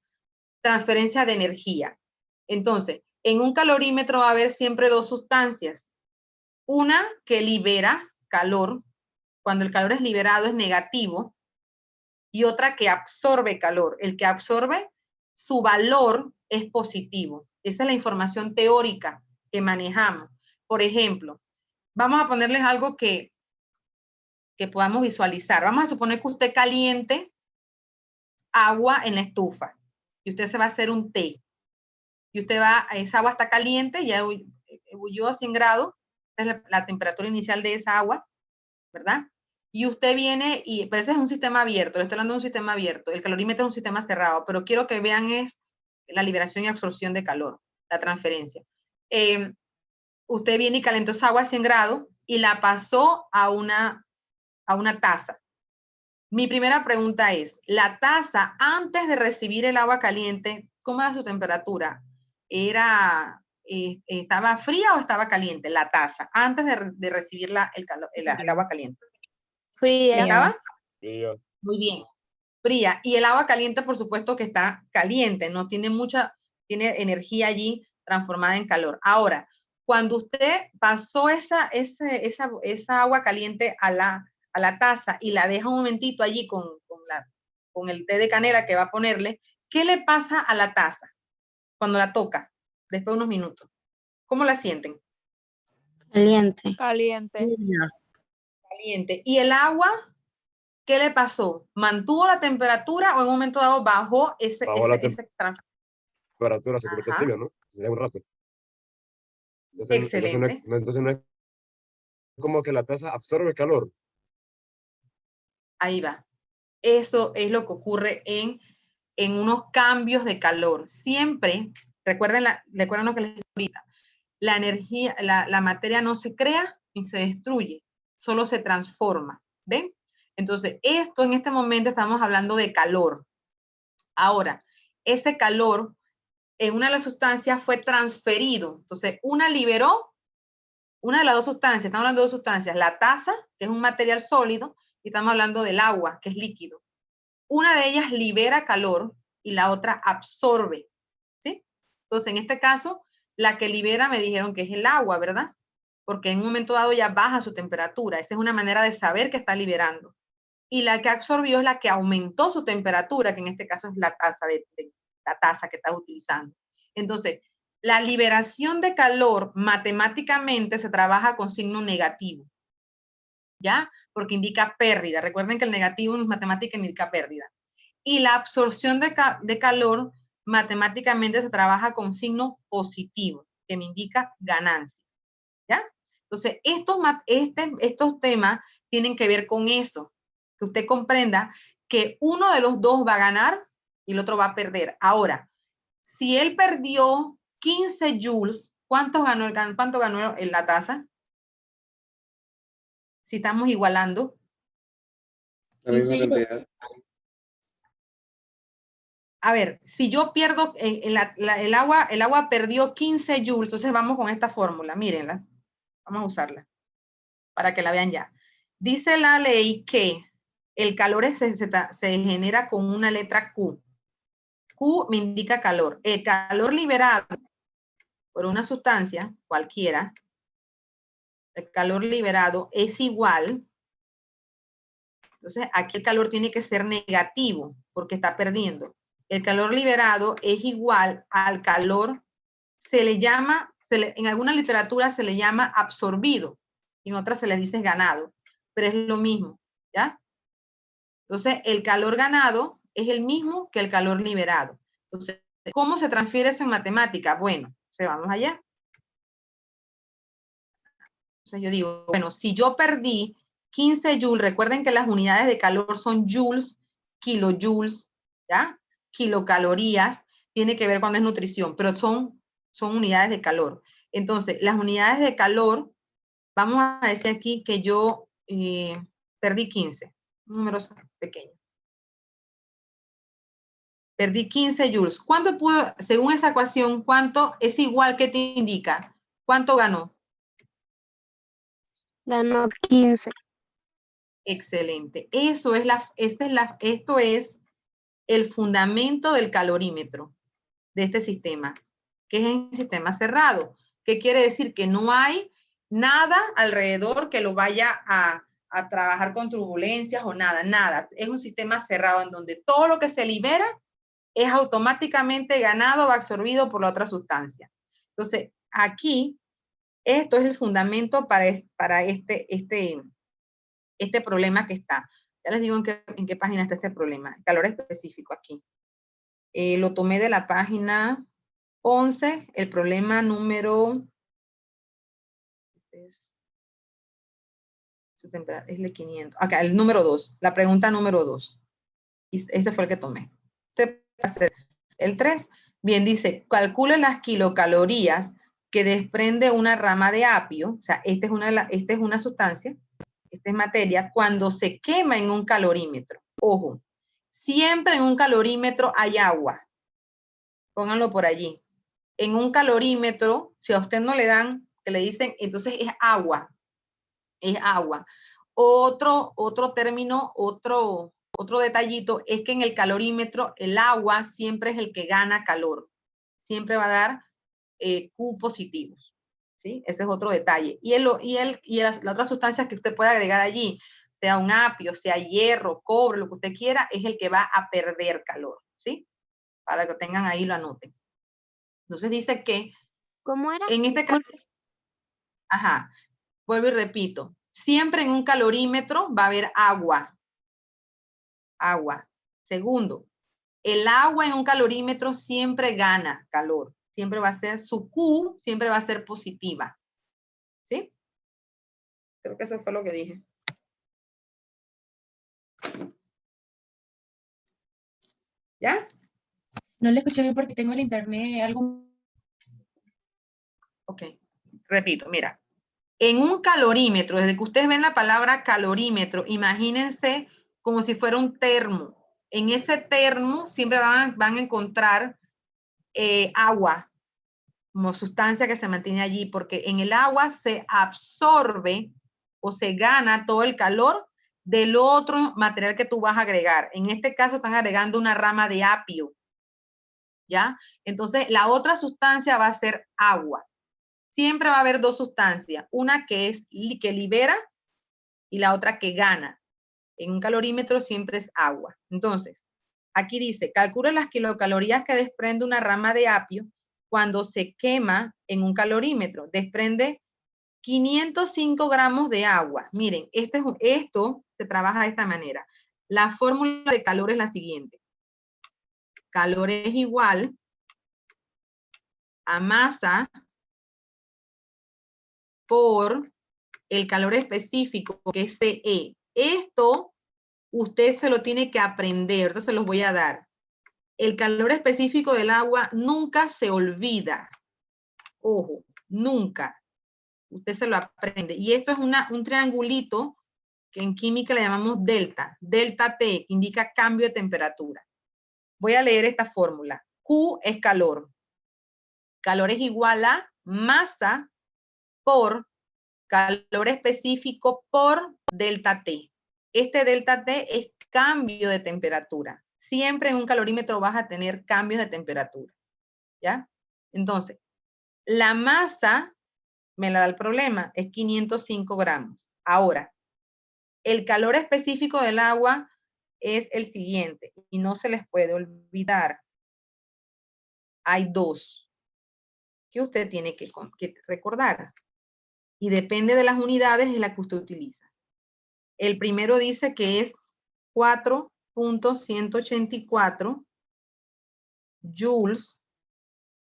de energía. Entonces, en un calorímetro va a haber siempre 2 sustancias. Una que libera calor, cuando el calor es liberado es negativo, y otra que absorbe calor. El que absorbe, su valor es positivo. Esa es la información teórica que manejamos. Por ejemplo, vamos a ponerles algo que podamos visualizar. Vamos a suponer que usted caliente agua en la estufa y usted se va a hacer un té. Y esa agua está caliente, ya ebullió a 100 grados, esa es la temperatura inicial de esa agua, ¿verdad? Y usted viene, pero ese es un sistema abierto, le estoy hablando de un sistema abierto, el calorímetro es un sistema cerrado, pero quiero que vean es la liberación y absorción de calor, la transferencia. Usted viene y calentó esa agua a 100 grados y la pasó a una taza. Mi primera pregunta es, la taza antes de recibir el agua caliente, ¿cómo era su temperatura? ¿Estaba fría o estaba caliente la taza antes de recibir el agua caliente? Fría. ¿Estaba? Fría. Muy bien, fría. Y el agua caliente, por supuesto que está caliente, no tiene tiene energía allí transformada en calor. Ahora, cuando usted pasó esa agua caliente a la taza y la deja un momentito allí con el té de canela que va a ponerle, ¿qué le pasa a la taza cuando la toca después de unos minutos? ¿Cómo la sienten? Caliente. Caliente. Caliente. ¿Y el agua? ¿Qué le pasó? ¿Mantuvo la temperatura o en un momento dado bajó Bajó la temperatura, se convierte en tibia, ¿no? Se da un rato. Excelente. Entonces no es como que la taza absorbe calor. Ahí va. Eso es lo que ocurre en unos cambios de calor. Siempre, recuerden lo que les dije ahorita, la energía, la materia no se crea ni se destruye, solo se transforma, ¿ven? Entonces, esto en este momento estamos hablando de calor. Ahora, ese calor en una de las sustancias fue transferido. Entonces, una liberó, una de las dos sustancias, estamos hablando de dos sustancias, la taza, que es un material sólido, y estamos hablando del agua, que es líquido. Una de ellas libera calor y la otra absorbe, ¿sí? Entonces, en este caso, la que libera me dijeron que es el agua, ¿verdad? Porque en un momento dado ya baja su temperatura. Esa es una manera de saber que está liberando. Y la que absorbió es la que aumentó su temperatura, que en este caso es la taza, la taza que estás utilizando. Entonces, la liberación de calor matemáticamente se trabaja con signo negativo, ¿ya? Porque indica pérdida. Recuerden que el negativo en matemática indica pérdida. Y la absorción de calor matemáticamente se trabaja con signo positivo, que me indica ganancia, ¿ya? Entonces, estos temas tienen que ver con eso, que usted comprenda que uno de los dos va a ganar y el otro va a perder. Ahora, si él perdió 15 joules, ¿cuánto ganó en la taza? Si estamos igualando. La misma 15 joules. cantidad. A ver, si yo pierdo, el agua perdió 15 joules, entonces vamos con esta fórmula, mírenla. Vamos a usarla para que la vean ya. Dice la ley que el calor se genera con una letra Q. Q me indica calor. El calor liberado por una sustancia cualquiera, el calor liberado es igual. Entonces, aquí el calor tiene que ser negativo porque está perdiendo. El calor liberado es igual al calor, se le llama, en alguna literatura se le llama absorbido, y en otras se le dice ganado, pero es lo mismo, ¿ya? Entonces, el calor ganado es el mismo que el calor liberado. Entonces, ¿cómo se transfiere eso en matemática? Bueno, vamos allá. Entonces yo digo, bueno, si yo perdí 15 joules, recuerden que las unidades de calor son joules, kilojoules, ¿ya? Kilocalorías, tiene que ver cuando es nutrición, pero son unidades de calor. Entonces, las unidades de calor, vamos a decir aquí que yo perdí 15, números pequeños. Perdí 15 joules. ¿Cuánto pudo, según esa ecuación, cuánto es igual que te indica? ¿Cuánto ganó? Ganó 15. Excelente. Esto es el fundamento del calorímetro de este sistema, que es un sistema cerrado. ¿Qué quiere decir? Que no hay nada alrededor que lo vaya a trabajar con turbulencias o nada. Es un sistema cerrado en donde todo lo que se libera es automáticamente ganado o absorbido por la otra sustancia. Entonces, aquí, esto es el fundamento para este problema que está. Ya les digo en qué página está este problema. El calor específico aquí. Lo tomé de la página 11, el problema número... Es de 500. Acá, el número 2. La pregunta número 2. Y este fue el que tomé. Este va a ser el 3. Bien, dice, calcule las kilocalorías que desprende una rama de apio. O sea, esta es una sustancia, esta es materia, cuando se quema en un calorímetro. Ojo, siempre en un calorímetro hay agua. Pónganlo por allí. En un calorímetro, si a usted no le dan, que le dicen, entonces es agua. Es agua. Otro término, otro detallito es que en el calorímetro el agua siempre es el que gana calor. Siempre va a dar Q positivos. ¿Sí? Ese es otro detalle. Y las otras sustancias que usted puede agregar allí, sea un apio, sea hierro, cobre, lo que usted quiera, es el que va a perder calor. ¿Sí? Para que tengan ahí, lo anoten. Entonces dice que ¿Cómo era? en este caso, ajá, vuelvo y repito, siempre en un calorímetro va a haber agua. Agua. Segundo, el agua en un calorímetro siempre gana calor. Siempre va a ser, su Q siempre va a ser positiva. ¿Sí? Creo que eso fue lo que dije. ¿Ya? No le escuché bien porque tengo el internet algo. Ok. repito, mira, en un calorímetro, desde que ustedes ven la palabra calorímetro, imagínense como si fuera un termo. En ese termo siempre van a encontrar agua como sustancia que se mantiene allí, porque en el agua se absorbe o se gana todo el calor del otro material que tú vas a agregar. En este caso están agregando una rama de apio, ¿ya? Entonces, la otra sustancia va a ser agua. Siempre va a haber dos sustancias, una que libera y la otra que gana. En un calorímetro siempre es agua. Entonces, aquí dice, calcula las kilocalorías que desprende una rama de apio cuando se quema en un calorímetro. Desprende 505 gramos de agua. Miren, esto se trabaja de esta manera. La fórmula de calor es la siguiente. Calor es igual a masa por el calor específico, que es CE. Esto usted se lo tiene que aprender, entonces se los voy a dar. El calor específico del agua nunca se olvida. Ojo, nunca. Usted se lo aprende. Y esto es un triangulito que en química le llamamos delta. Delta T, que indica cambio de temperatura. Voy a leer esta fórmula. Q es calor. Calor es igual a masa por calor específico por delta T. Este delta T es cambio de temperatura. Siempre en un calorímetro vas a tener cambios de temperatura. ¿Ya? Entonces, la masa me la da el problema, es 505 gramos. Ahora, el calor específico del agua es el siguiente, y no se les puede olvidar. Hay dos que usted tiene que recordar. Y depende de las unidades en las que usted utiliza. El primero dice que es 4.184 joules,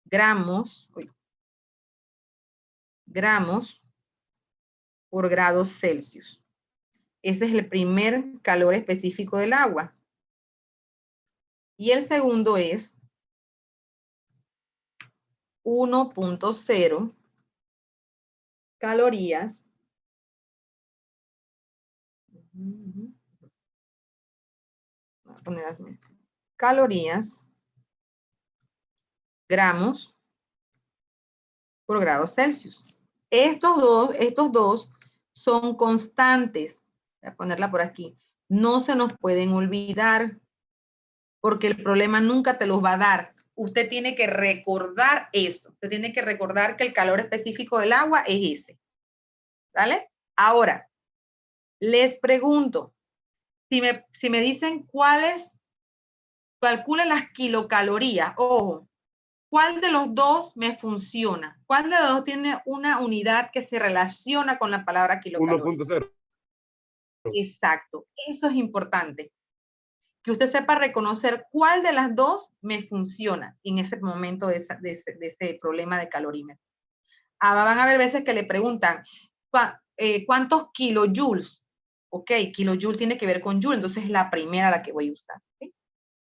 gramos por grados Celsius. Ese es el primer calor específico del agua. Y el segundo es 1.0 calorías gramos por grados Celsius. Estos dos son constantes. Voy a ponerla por aquí. No se nos pueden olvidar porque el problema nunca te los va a dar. Usted tiene que recordar eso. Usted tiene que recordar que el calor específico del agua es ese. ¿Vale? Ahora, les pregunto, si me dicen cuáles, calculen las kilocalorías. Ojo, ¿cuál de los dos me funciona? ¿Cuál de los dos tiene una unidad que se relaciona con la palabra kilocaloría? 1.0. Exacto, eso es importante. Que usted sepa reconocer cuál de las dos me funciona en ese momento de ese problema de calorímetro. Van a haber veces que le preguntan, ¿cuántos kilojoules? Ok, kilojoules tiene que ver con joule, entonces es la primera la que voy a usar. ¿Sí?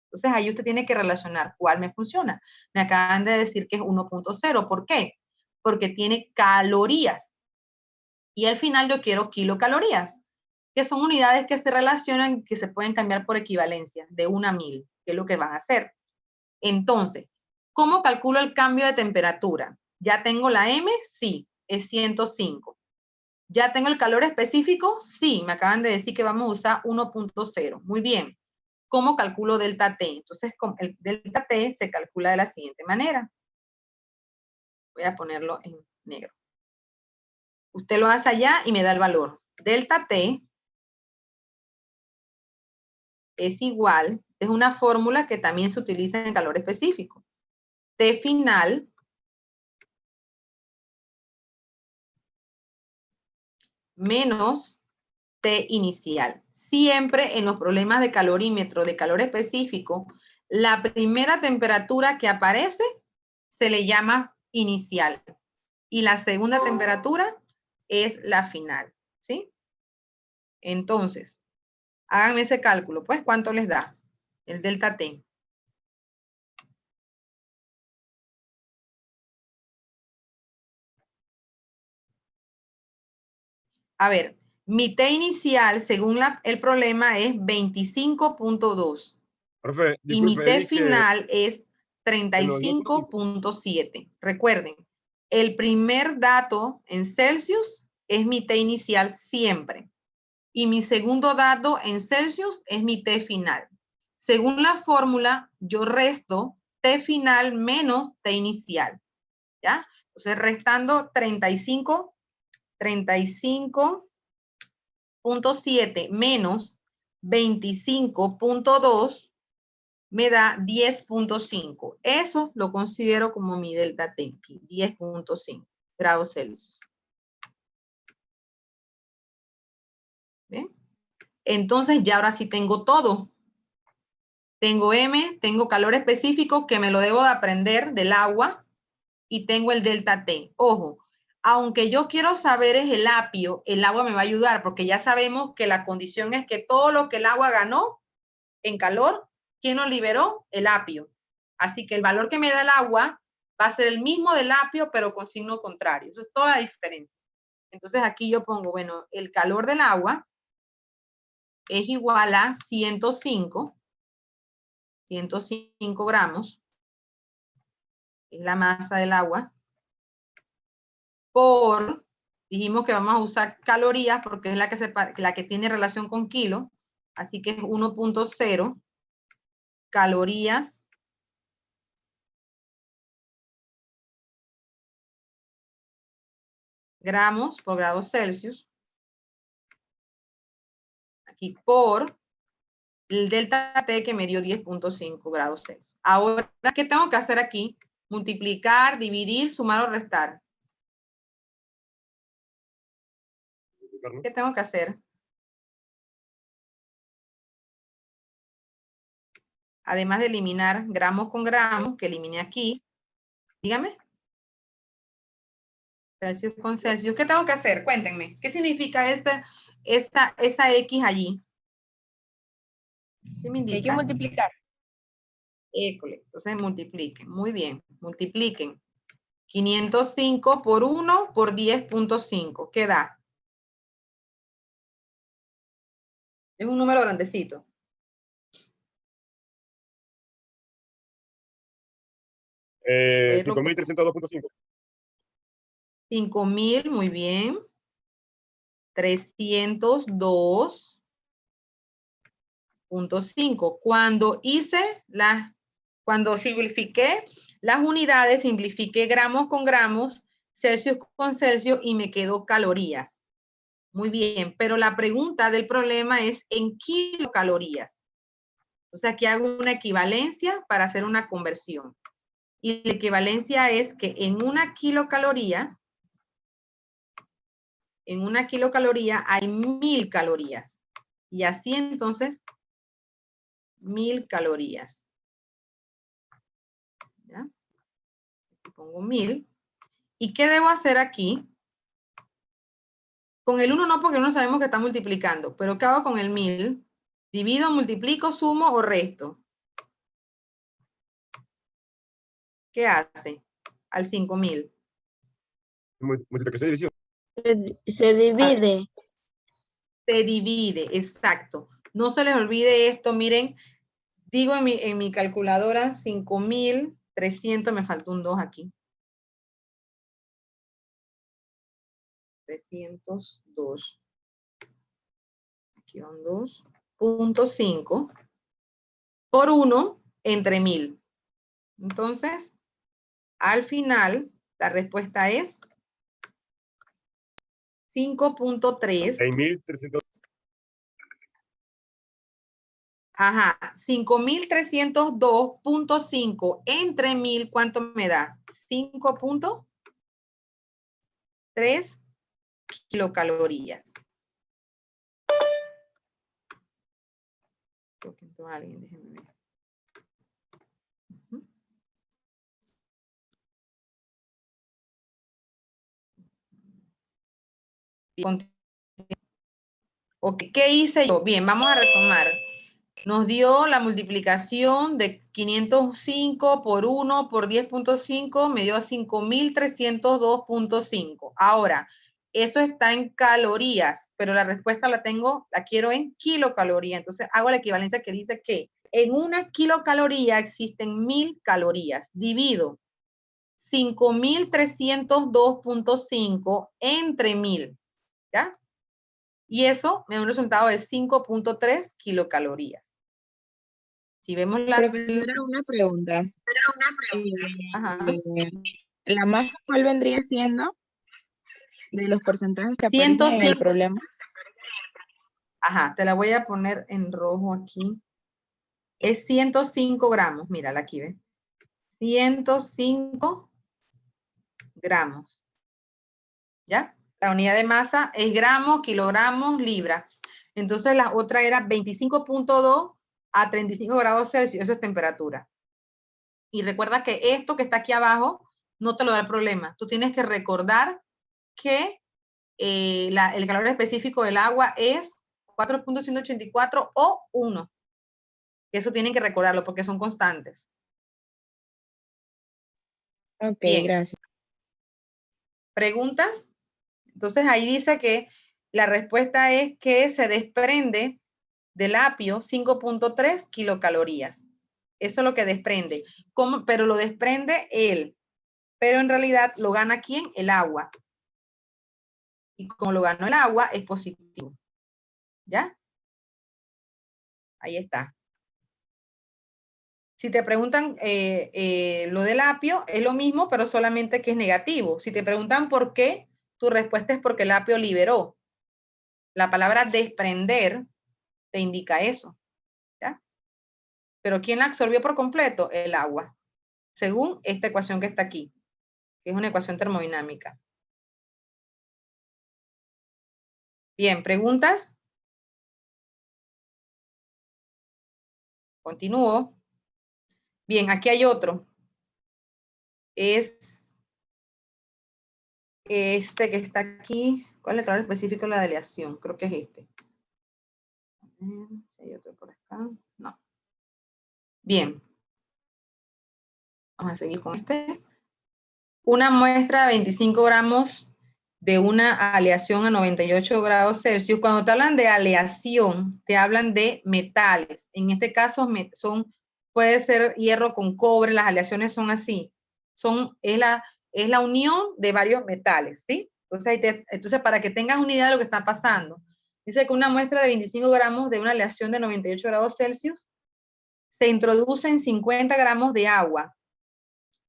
Entonces ahí usted tiene que relacionar cuál me funciona. Me acaban de decir que es 1.0. ¿Por qué? Porque tiene calorías. Y al final yo quiero kilocalorías, que son unidades que se relacionan, que se pueden cambiar por equivalencia, de 1 a 1000, que es lo que van a hacer. Entonces, ¿cómo calculo el cambio de temperatura? ¿Ya tengo la M? Sí, es 105. ¿Ya tengo el calor específico? Sí, me acaban de decir que vamos a usar 1.0. Muy bien. ¿Cómo calculo delta T? Entonces, el delta T se calcula de la siguiente manera. Voy a ponerlo en negro. Usted lo hace allá y me da el valor. Delta T es igual, es una fórmula que también se utiliza en calor específico. T final menos T inicial. Siempre en los problemas de calorímetro, de calor específico, la primera temperatura que aparece se le llama inicial y la segunda temperatura es la final, ¿sí? Entonces, háganme ese cálculo, pues, ¿cuánto les da el delta T? A ver, mi T inicial, según el problema, es 25.2. Profe, Y mi disculpe, T final es nos dio 35.7. Recuerden, el primer dato en Celsius es mi T inicial siempre. Y mi segundo dato en Celsius es mi T final. Según la fórmula, yo resto T final menos T inicial. ¿Ya? Entonces, restando 35.7 menos 25.2 me da 10.5. Eso lo considero como mi delta T, 10.5 grados Celsius. ¿Bien? Entonces, ya ahora sí tengo todo. Tengo M, tengo calor específico que me lo debo de aprender del agua y tengo el delta T. Ojo, aunque yo quiero saber es el apio, el agua me va a ayudar porque ya sabemos que la condición es que todo lo que el agua ganó en calor, ¿quién lo liberó? El apio. Así que el valor que me da el agua va a ser el mismo del apio, pero con signo contrario. Eso es toda la diferencia. Entonces aquí yo pongo, bueno, el calor del agua es igual a 105 gramos, es la masa del agua, por, dijimos que vamos a usar calorías porque es la que tiene relación con kilo, así que es 1.0 calorías gramos por grado Celsius, aquí por el delta T que me dio 10.5 grados Celsius. Ahora, ¿qué tengo que hacer aquí? Multiplicar, dividir, sumar o restar. ¿Qué tengo que hacer? Además de eliminar gramos con gramos, que eliminé aquí. Dígame. Celsius con Celsius. ¿Qué tengo que hacer? Cuéntenme. ¿Qué significa esa X allí? ¿Qué me indica? Hay que multiplicar. École. Entonces multipliquen. Muy bien. Multipliquen. 505 por 1 por 10.5. ¿Qué da? Es un número grandecito. Eh, 5.302.5. 5.000, muy bien. 302.5. Cuando simplifiqué las unidades, simplifiqué gramos con gramos, Celsius con Celsius y me quedó calorías. Muy bien, pero la pregunta del problema es en kilocalorías. O sea, aquí hago una equivalencia para hacer una conversión. Y la equivalencia es que en una kilocaloría hay 1000 calorías. Y así entonces, 1000 calorías. ¿Ya? Aquí pongo 1000. ¿Y qué debo hacer aquí? Con el 1 no, porque no sabemos que está multiplicando. Pero ¿qué hago con el 1000? ¿Divido, multiplico, sumo o resto? ¿Qué hace al 5000? Multiplicación y división. Se divide. Se divide, exacto. No se les olvide esto, miren, digo en mi calculadora 5.300, me faltó un 2 aquí. 302. Aquí van 2.5 por 1 entre 1000. Entonces, al final, la respuesta es 5.3. 6.300. Ajá, 5.302.5 entre 1000, ¿cuánto me da? 5.3 kilocalorías. Alguien, déjenme ver. Ok, ¿qué hice yo? Bien, vamos a retomar. Nos dio la multiplicación de 505 por 1 por 10.5, me dio 5.302.5. Ahora, Eso está en calorías, pero la respuesta la quiero en kilocaloría. Entonces hago la equivalencia que dice que en una kilocaloría existen 1000 calorías. Divido 5302.5 entre 1000, ¿ya? Y eso me da un resultado de 5.3 kilocalorías. Si vemos la... Profesora, una pregunta. Ajá. ¿La masa cuál vendría siendo de los porcentajes que aparecen en 105. el problema? Ajá, te la voy a poner en rojo aquí. Es 105 gramos, mírala aquí, ¿ves? 105 gramos. ¿Ya? La unidad de masa es gramos, kilogramos, libra. Entonces la otra era 25.2 a 35 grados Celsius, eso es temperatura. Y recuerda que esto que está aquí abajo no te lo da el problema. Tú tienes que recordar que el calor específico del agua es 4.184 o 1. Eso tienen que recordarlo porque son constantes. Ok, Bien. gracias. ¿Preguntas? Entonces ahí dice que la respuesta es que se desprende del apio 5.3 kilocalorías. Eso es lo que desprende. ¿Cómo? Pero lo desprende él. Pero en realidad lo gana ¿quién? El agua. Y como lo ganó el agua, es positivo. ¿Ya? Ahí está. Si te preguntan lo del apio, es lo mismo, pero solamente que es negativo. Si te preguntan por qué, tu respuesta es porque el apio liberó. La palabra desprender te indica eso. ¿Ya? Pero ¿quién la absorbió por completo? El agua. Según esta ecuación que está aquí, que es una ecuación termodinámica. Bien, ¿preguntas? Continúo. Bien, aquí hay otro. Es este que está aquí. ¿Cuál es el calor específico de la aleación? Creo que es este. Si hay otro por acá. No. Bien. Vamos a seguir con este. Una muestra de 25 gramos de una aleación a 98 grados Celsius. Cuando te hablan de aleación, te hablan de metales. En este caso puede ser hierro con cobre. Las aleaciones son así. Es la unión de varios metales, ¿sí? Entonces, para que tengas una idea de lo que está pasando, dice que una muestra de 25 gramos de una aleación de 98 grados Celsius se introduce en 50 gramos de agua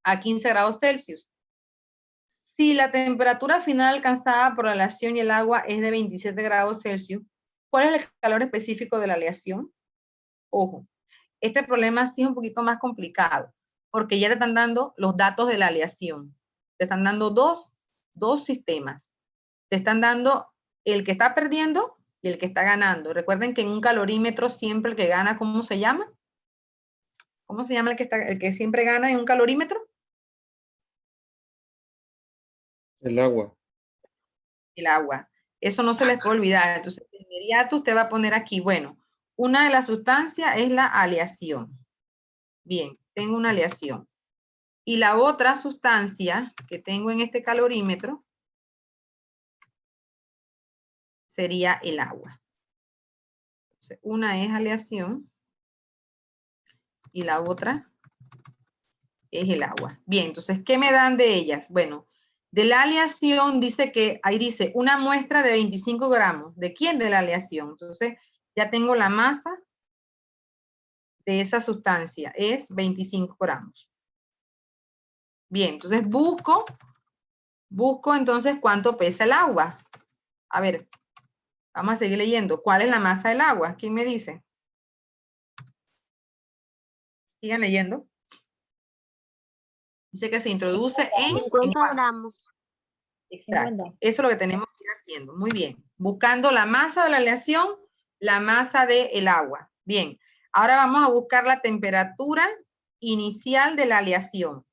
a 15 grados Celsius. Si la temperatura final alcanzada por la aleación y el agua es de 27 grados Celsius, ¿cuál es el calor específico de la aleación? Ojo, este problema sí es un poquito más complicado, porque ya te están dando los datos de la aleación. Te están dando dos sistemas. Te están dando el que está perdiendo y el que está ganando. Recuerden que en un calorímetro siempre el que gana, ¿cómo se llama? ¿Cómo se llama el que siempre gana en un calorímetro? El agua. El agua. Eso no se les puede olvidar. Entonces, de inmediato usted va a poner aquí, bueno, una de las sustancias es la aleación. Bien, tengo una aleación. Y la otra sustancia que tengo en este calorímetro sería el agua. Entonces, una es aleación y la otra es el agua. Bien, entonces, ¿qué me dan de ellas? Bueno, de la aleación dice que, ahí dice, una muestra de 25 gramos. ¿De quién? De la aleación. Entonces, ya tengo la masa de esa sustancia. Es 25 gramos. Bien, entonces busco entonces cuánto pesa el agua. A ver, vamos a seguir leyendo. ¿Cuál es la masa del agua? ¿Quién me dice? Sigan leyendo. Dice que se introduce en 50 gramos. Exacto. Eso es lo que tenemos que ir haciendo. Muy bien. Buscando la masa de la aleación, la masa del agua. Bien. Ahora vamos a buscar la temperatura inicial de la aleación.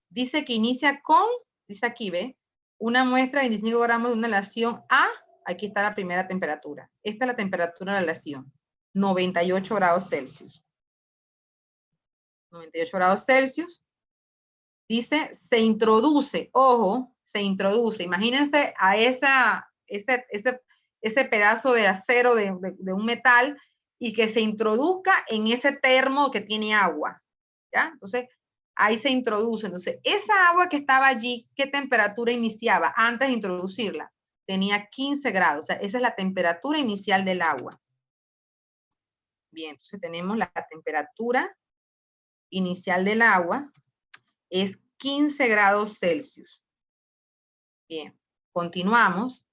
Dice que inicia con, dice aquí, ¿ve? Una muestra de 25 gramos de una aleación a, aquí está la primera temperatura. Esta es la temperatura de la aleación. 98 grados Celsius. 98 grados Celsius. Dice, se introduce, ojo, se introduce. Imagínense a ese pedazo de acero de un metal y que se introduzca en ese termo que tiene agua, ¿ya? Entonces, ahí se introduce. Entonces, esa agua que estaba allí, ¿qué temperatura iniciaba antes de introducirla? Tenía 15 grados. O sea, esa es la temperatura inicial del agua. Bien, entonces tenemos la temperatura inicial del agua. Es 15 grados Celsius. Bien, continuamos.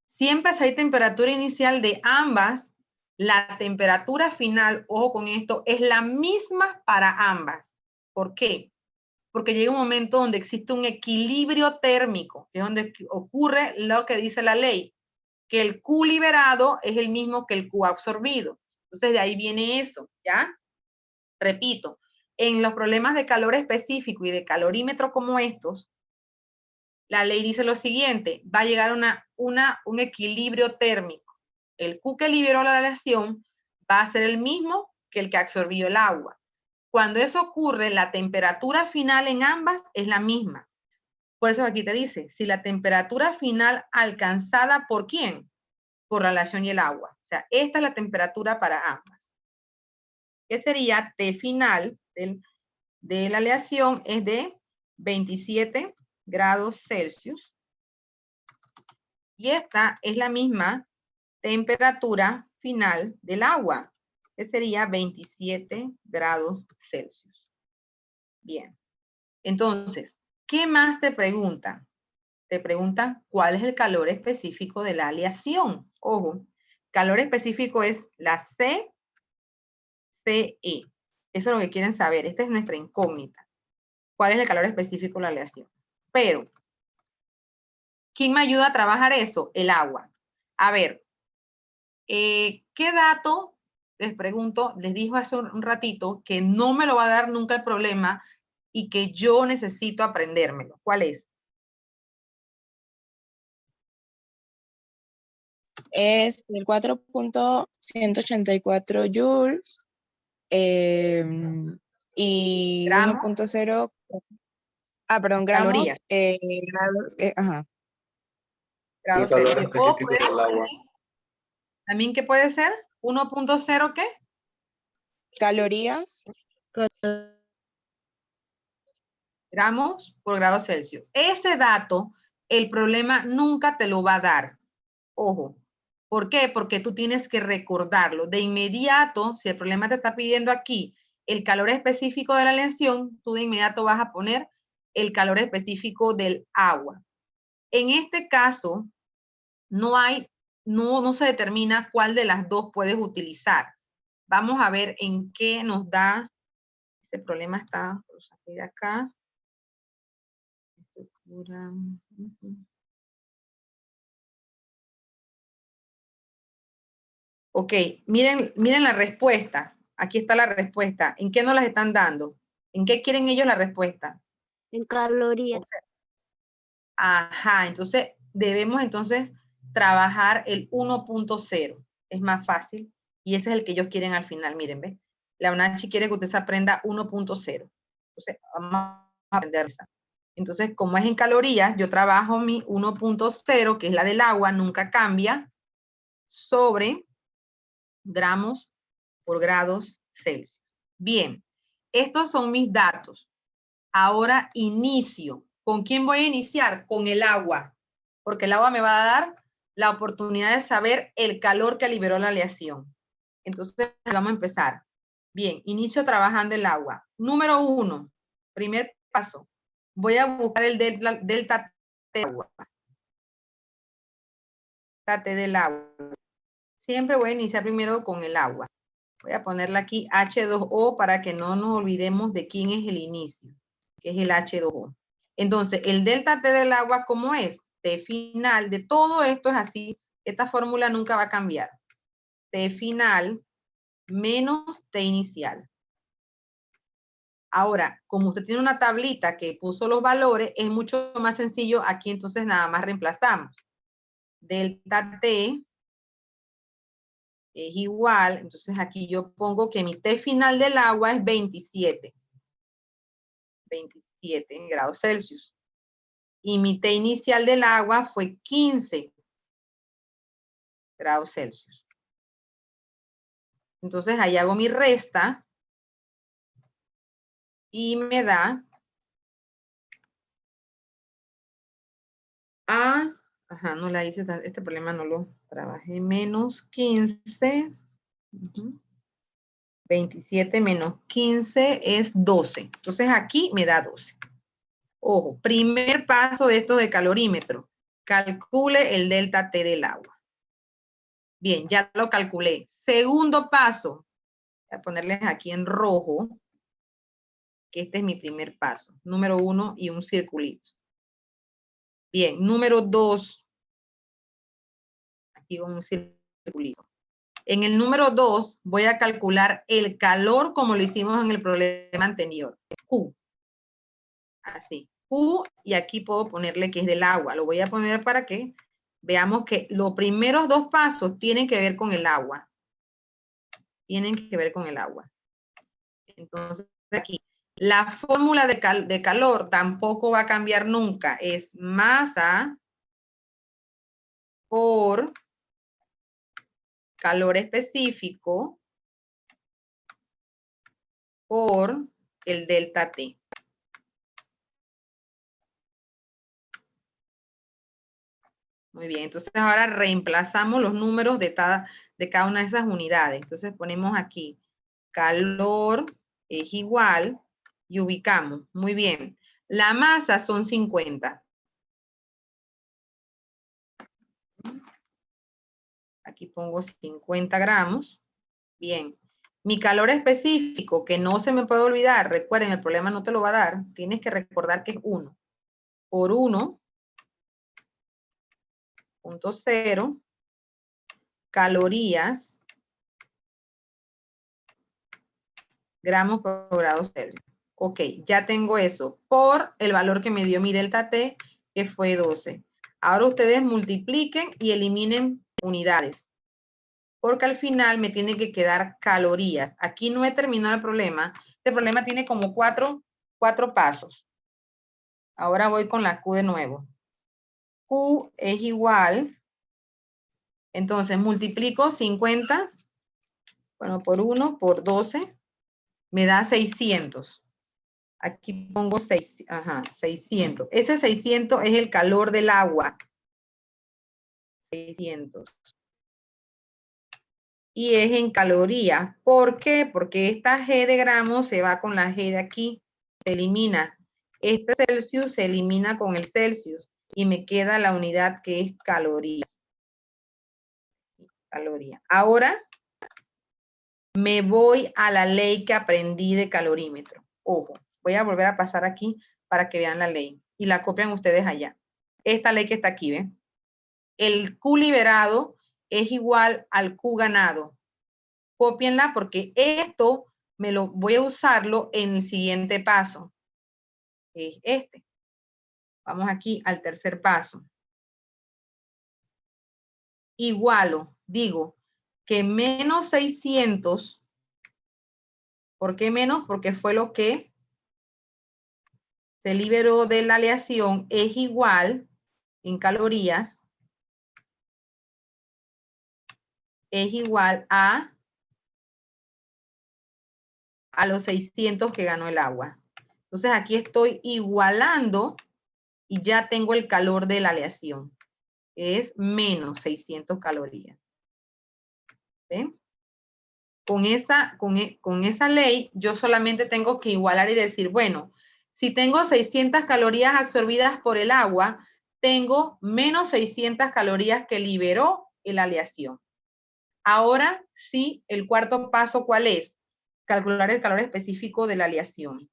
Siempre si hay temperatura inicial de ambas, la temperatura final, ojo con esto, es la misma para ambas. ¿Por qué? Porque llega un momento donde existe un equilibrio térmico, que es donde ocurre lo que dice la ley, que el Q liberado es el mismo que el Q absorbido. Entonces de ahí viene eso, ¿ya? Repito, en los problemas de calor específico y de calorímetro como estos, la ley dice lo siguiente, va a llegar un equilibrio térmico. El Q que liberó la aleación va a ser el mismo que el que absorbió el agua. Cuando eso ocurre, la temperatura final en ambas es la misma. Por eso aquí te dice, si la temperatura final alcanzada ¿por quién? Por la aleación y el agua. O sea, esta es la temperatura para ambas. ¿Qué sería? T final de la aleación es de 27 grados Celsius. Y esta es la misma temperatura final del agua, que sería 27 grados Celsius. Bien. Entonces, ¿qué más te preguntan? Te preguntan cuál es el calor específico de la aleación. Ojo, calor específico es la CE. Eso es lo que quieren saber. Esta es nuestra incógnita. ¿Cuál es el calor específico de la aleación? Pero, ¿quién me ayuda a trabajar eso? El agua. A ver, ¿qué dato, les pregunto, les dijo hace un ratito que no me lo va a dar nunca el problema y que yo necesito aprendérmelo? ¿Cuál es? Es el 4.184 joules y Gramos. 1.0, perdón, Calorías. gramos, ajá. Grados El calor Celsius. O específico puede del agua. ¿también qué puede ser? 1.0 ¿qué? Calorías. Gramos por grado Celsius. Ese dato, el problema nunca te lo va a dar. Ojo. ¿Por qué? Porque tú tienes que recordarlo. De inmediato, si el problema te está pidiendo aquí el calor específico de la aleación, tú de inmediato vas a poner el calor específico del agua. En este caso, no se determina cuál de las dos puedes utilizar. Vamos a ver en qué nos da. Ese problema está, lo saqué de acá. Ok, miren la respuesta. Aquí está la respuesta. ¿En qué nos las están dando? ¿En qué quieren ellos la respuesta? En calorías. Okay. Ajá, entonces debemos trabajar el 1.0. Es más fácil. Y ese es el que ellos quieren al final. Miren, ¿ves? La UNACHI quiere que usted se aprenda 1.0. Entonces, vamos a aprender esa. Entonces, como es en calorías, yo trabajo mi 1.0, que es la del agua, nunca cambia, sobre gramos por grados Celsius. Bien, estos son mis datos. Ahora inicio. ¿Con quién voy a iniciar? Con el agua, porque el agua me va a dar la oportunidad de saber el calor que liberó la aleación. Entonces, vamos a empezar. Bien, inicio trabajando el agua. Número 1, primer paso. Voy a buscar el delta T del agua. Delta T del agua. Siempre voy a iniciar primero con el agua. Voy a ponerle aquí H2O para que no nos olvidemos de quién es el inicio, que es el H2O. Entonces, el delta T del agua, ¿cómo es? T final de todo esto es así. Esta fórmula nunca va a cambiar. T final menos T inicial. Ahora, como usted tiene una tablita que puso los valores, es mucho más sencillo. Aquí entonces nada más reemplazamos. Delta T es igual, entonces aquí yo pongo que mi T final del agua es 27. 27 grados Celsius. y mi T inicial del agua fue 15 grados Celsius. Entonces ahí hago mi resta y me da no la hice, este problema no lo trabajé, menos 15, 27 menos 15 es 12. Entonces aquí me da 12. Ojo, primer paso de esto de calorímetro. Calcule el delta T del agua. Bien, ya lo calculé. Segundo paso, voy a ponerles aquí en rojo, que este es mi primer paso. Número 1 y un circulito. Bien, número 2. Aquí con un circulito. En el número 2 voy a calcular el calor como lo hicimos en el problema anterior. Q. Así. Q y aquí puedo ponerle que es del agua. Lo voy a poner para que veamos que los primeros dos pasos tienen que ver con el agua. Tienen que ver con el agua. Entonces aquí, la fórmula de calor tampoco va a cambiar nunca. Es masa por calor específico por el delta T. Muy bien, entonces ahora reemplazamos los números de cada una de esas unidades. Entonces ponemos aquí, calor es igual y ubicamos. Muy bien, la masa son 50. Aquí pongo 50 gramos. Bien, mi calor específico, que no se me puede olvidar, recuerden, el problema no te lo va a dar, tienes que recordar que es 1 por 1.0 calorías gramos por grado Celsius. Ok, ya tengo eso por el valor que me dio mi delta T, que fue 12. Ahora ustedes multipliquen y eliminen unidades, porque al final me tiene que quedar calorías. Aquí no he terminado el problema. Este problema tiene como cuatro pasos. Ahora voy con la Q de nuevo. Q es igual, entonces multiplico 50, bueno, por 1, por 12, me da 600. Aquí pongo 600. Ese 600 es el calor del agua. 600. Y es en calorías. ¿Por qué? Porque esta G de gramos se va con la G de aquí. Se elimina. Este Celsius se elimina con el Celsius. Y me queda la unidad que es calorías. Caloría. Ahora me voy a la ley que aprendí de calorímetro. Ojo, voy a volver a pasar aquí para que vean la ley. Y la copian ustedes allá. Esta ley que está aquí, ¿ven? El Q liberado es igual al Q ganado. Cópienla porque esto voy a usarlo en el siguiente paso. Es este. Vamos aquí al tercer paso. Igualo, digo que menos 600. ¿Por qué menos? Porque fue lo que se liberó de la aleación, es igual en calorías, es igual a los 600 que ganó el agua. Entonces aquí estoy igualando y ya tengo el calor de la aleación. Es menos 600 calorías. ¿Ven? Con esa ley yo solamente tengo que igualar y decir, bueno, si tengo 600 calorías absorbidas por el agua, tengo menos 600 calorías que liberó la aleación. Ahora sí, el cuarto paso, ¿cuál es? Calcular el calor específico de la aleación.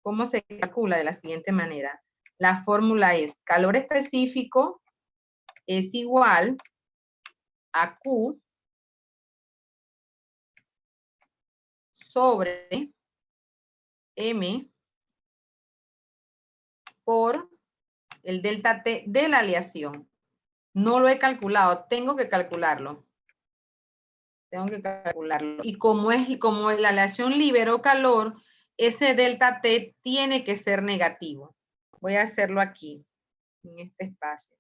¿Cómo se calcula? De la siguiente manera. La fórmula es calor específico es igual a Q sobre M por el delta T de la aleación. No lo he calculado, tengo que calcularlo. Tengo que calcularlo. Y como la aleación liberó calor, ese delta T tiene que ser negativo. Voy a hacerlo aquí. en este espacio.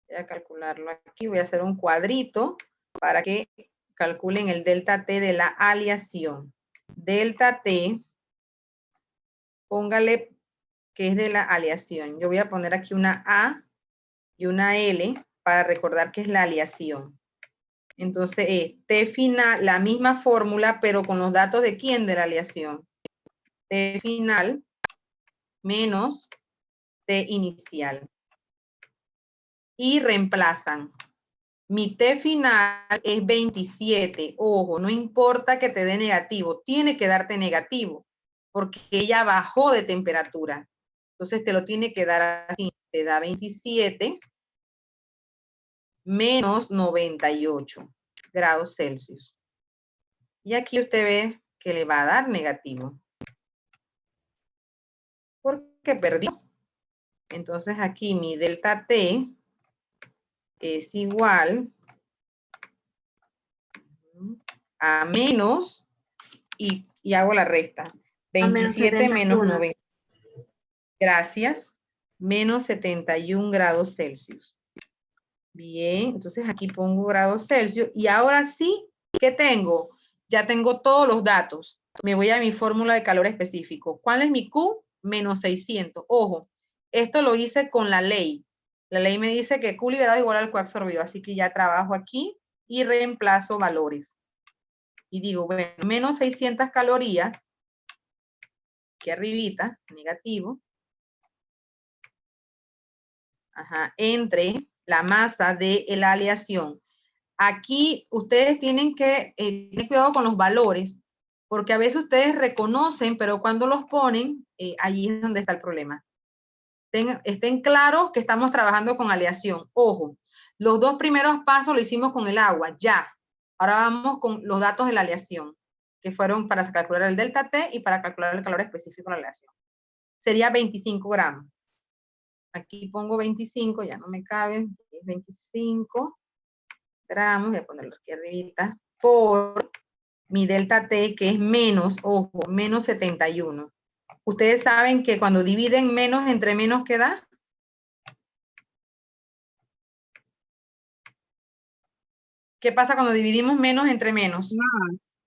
Voy a calcularlo aquí, voy a hacer un cuadrito para que calculen el delta T de la aleación. Delta T, póngale que es de la aleación. Yo voy a poner aquí una A y una L para recordar que es la aleación. Entonces es T final, la misma fórmula, pero con los datos de quién de la aleación. T final menos T inicial. Y reemplazan. Mi T final es 27. Ojo, no importa que te dé negativo, tiene que darte negativo, porque ella bajó de temperatura. Entonces te lo tiene que dar así. Te da 27 menos 98 grados Celsius. Y aquí usted ve que le va a dar negativo. Porque perdió. Entonces aquí mi delta T es igual a menos, y hago la resta. 27 menos 90. Gracias. Menos 71 grados Celsius. Bien, entonces aquí pongo grados Celsius. Y ahora sí, ¿qué tengo? Ya tengo todos los datos. Me voy a mi fórmula de calor específico. ¿Cuál es mi Q? Menos 600. Ojo, esto lo hice con la ley. La ley me dice que Q liberado es igual al Q absorbido. Así que ya trabajo aquí y reemplazo valores. Y digo, bueno, menos 600 calorías. Aquí arribita, negativo. Ajá, entre la masa de la aleación. Aquí ustedes tienen que tener cuidado con los valores, porque a veces ustedes reconocen, pero cuando los ponen, allí es donde está el problema. Estén claros que estamos trabajando con aleación. Ojo, los dos primeros pasos lo hicimos con el agua, ya. Ahora vamos con los datos de la aleación, que fueron para calcular el delta T y para calcular el calor específico de la aleación. Sería 25 gramos. Aquí pongo 25, ya no me cabe, es 25 gramos, voy a ponerlo aquí arribita, por mi delta T, que es menos, ojo, menos 71. Ustedes saben que cuando dividen menos entre menos, ¿qué da? ¿Qué pasa cuando dividimos menos entre menos? Más.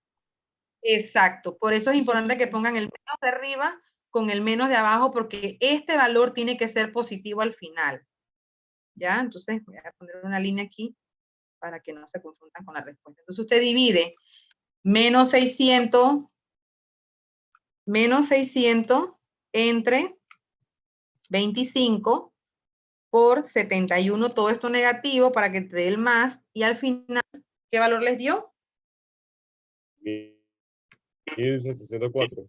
Exacto, por eso es importante que pongan el menos de arriba con el menos de abajo, porque este valor tiene que ser positivo al final. ¿Ya? Entonces voy a poner una línea aquí para que no se confundan con la respuesta. Entonces usted divide menos 600 entre 25 por 71, todo esto negativo para que te dé el más, y al final, ¿qué valor les dio? 1.604.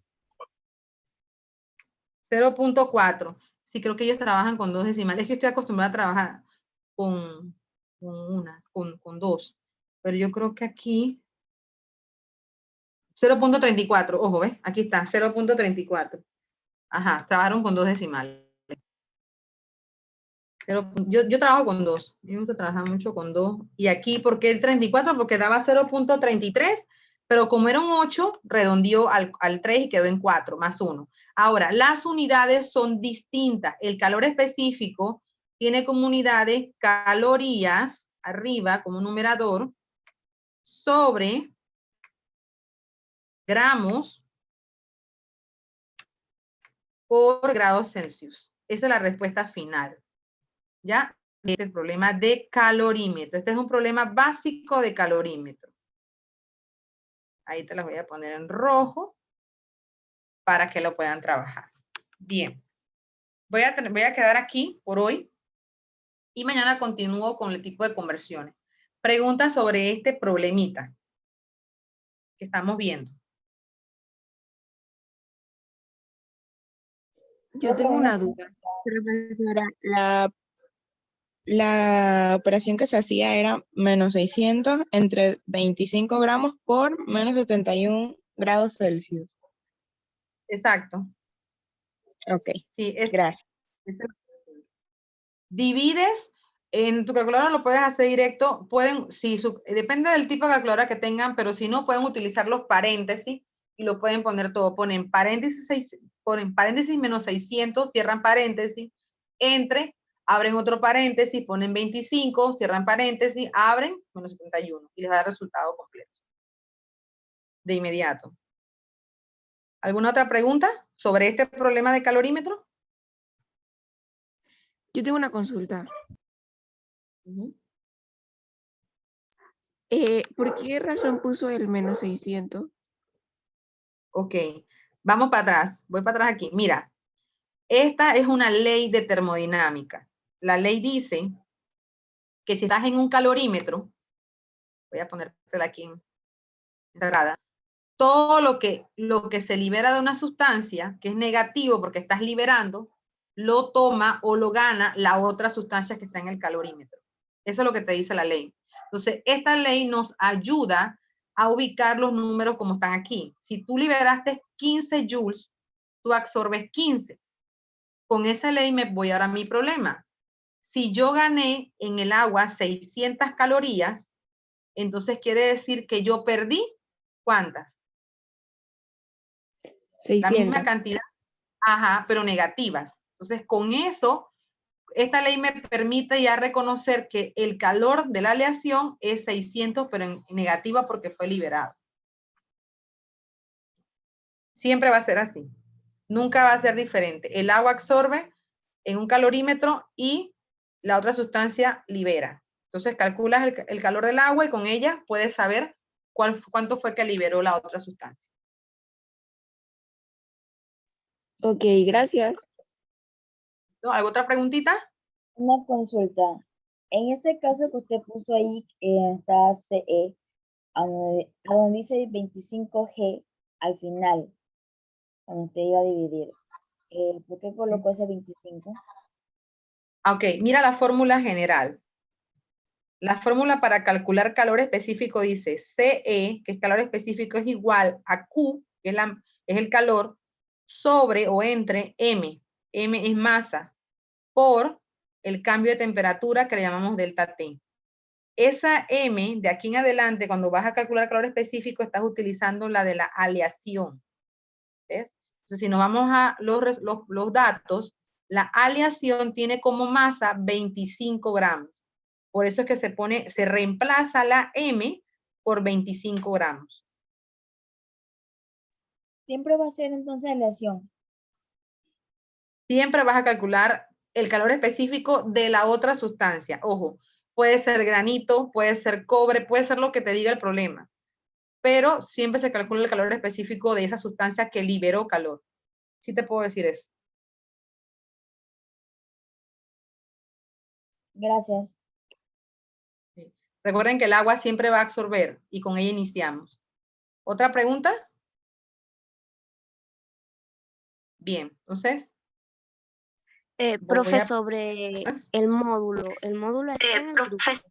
0.4. Sí, creo que ellos trabajan con dos decimales. Es que estoy acostumbrada a trabajar con dos. Pero yo creo que aquí 0.34, ojo, ¿ves? Aquí está, 0.34. Ajá, trabajaron con dos decimales. Yo trabajo con dos. Yo me gusta trabajar mucho con dos. Y aquí, ¿por qué el 34? Porque daba 0.33, pero como era un 8, redondeó al 3 y quedó en 4, más 1. Ahora, las unidades son distintas. El calor específico tiene como unidades calorías, arriba, como numerador, sobre gramos por grados Celsius. Esa es la respuesta final. ¿Ya? Este es el problema de calorímetro. Este es un problema básico de calorímetro. Ahí te las voy a poner en rojo para que lo puedan trabajar. Bien. Voy a quedar aquí por hoy y mañana continúo con el tipo de conversiones. Preguntas sobre este problemita que estamos viendo. Yo tengo una duda. Profesora, la operación que se hacía era menos 600 entre 25 gramos por menos 71 grados Celsius. Exacto. Ok, Sí, gracias. Divides, en tu calculadora lo puedes hacer directo, depende del tipo de calculadora que tengan, pero si no, pueden utilizar los paréntesis y lo pueden poner todo. Ponen paréntesis menos 600, cierran paréntesis, entre abren otro paréntesis, ponen 25, cierran paréntesis, abren, menos 71, y les va a dar resultado completo. De inmediato. ¿Alguna otra pregunta sobre este problema de calorímetro? Yo tengo una consulta. ¿Por qué razón puso el menos 600? Ok, vamos para atrás, voy para atrás aquí. Mira, esta es una ley de termodinámica. La ley dice que si estás en un calorímetro, voy a ponértela aquí en entrada, todo lo que se libera de una sustancia, que es negativo porque estás liberando, lo toma o lo gana la otra sustancia que está en el calorímetro. Eso es lo que te dice la ley. Entonces, esta ley nos ayuda a ubicar los números como están aquí. Si tú liberaste 15 joules, tú absorbes 15. Con esa ley me voy ahora a mi problema. Si yo gané en el agua 600 calorías, entonces quiere decir que yo perdí, ¿cuántas? 600. La misma cantidad, ajá, pero negativas. Entonces, con eso, esta ley me permite ya reconocer que el calor de la aleación es 600, pero en negativa porque fue liberado. Siempre va a ser así. Nunca va a ser diferente. El agua absorbe en un calorímetro y la otra sustancia libera. Entonces, calculas el calor del agua y con ella puedes saber cuánto fue que liberó la otra sustancia. Ok, gracias. ¿No? ¿Alguna otra preguntita? Una consulta. En este caso que usted puso ahí, está CE, a donde dice 25G al final, cuando usted iba a dividir, ¿por qué colocó ese 25? Ok, mira la fórmula general. La fórmula para calcular calor específico dice CE, que es calor específico, es igual a Q, que es el calor, sobre o entre M. M es masa, por el cambio de temperatura que le llamamos delta T. Esa M, de aquí en adelante, cuando vas a calcular calor específico, estás utilizando la de la aleación. ¿Ves? Entonces, si nos vamos a los datos, la aleación tiene como masa 25 gramos. Por eso es que se reemplaza la M por 25 gramos. Siempre va a ser entonces aleación. Siempre vas a calcular el calor específico de la otra sustancia. Ojo, puede ser granito, puede ser cobre, puede ser lo que te diga el problema. Pero siempre se calcula el calor específico de esa sustancia que liberó calor. Sí te puedo decir eso. Gracias. Sí. Recuerden que el agua siempre va a absorber y con ella iniciamos. ¿Otra pregunta? Bien, entonces. Profe, sobre el módulo. El módulo está en el grupo. Profesor,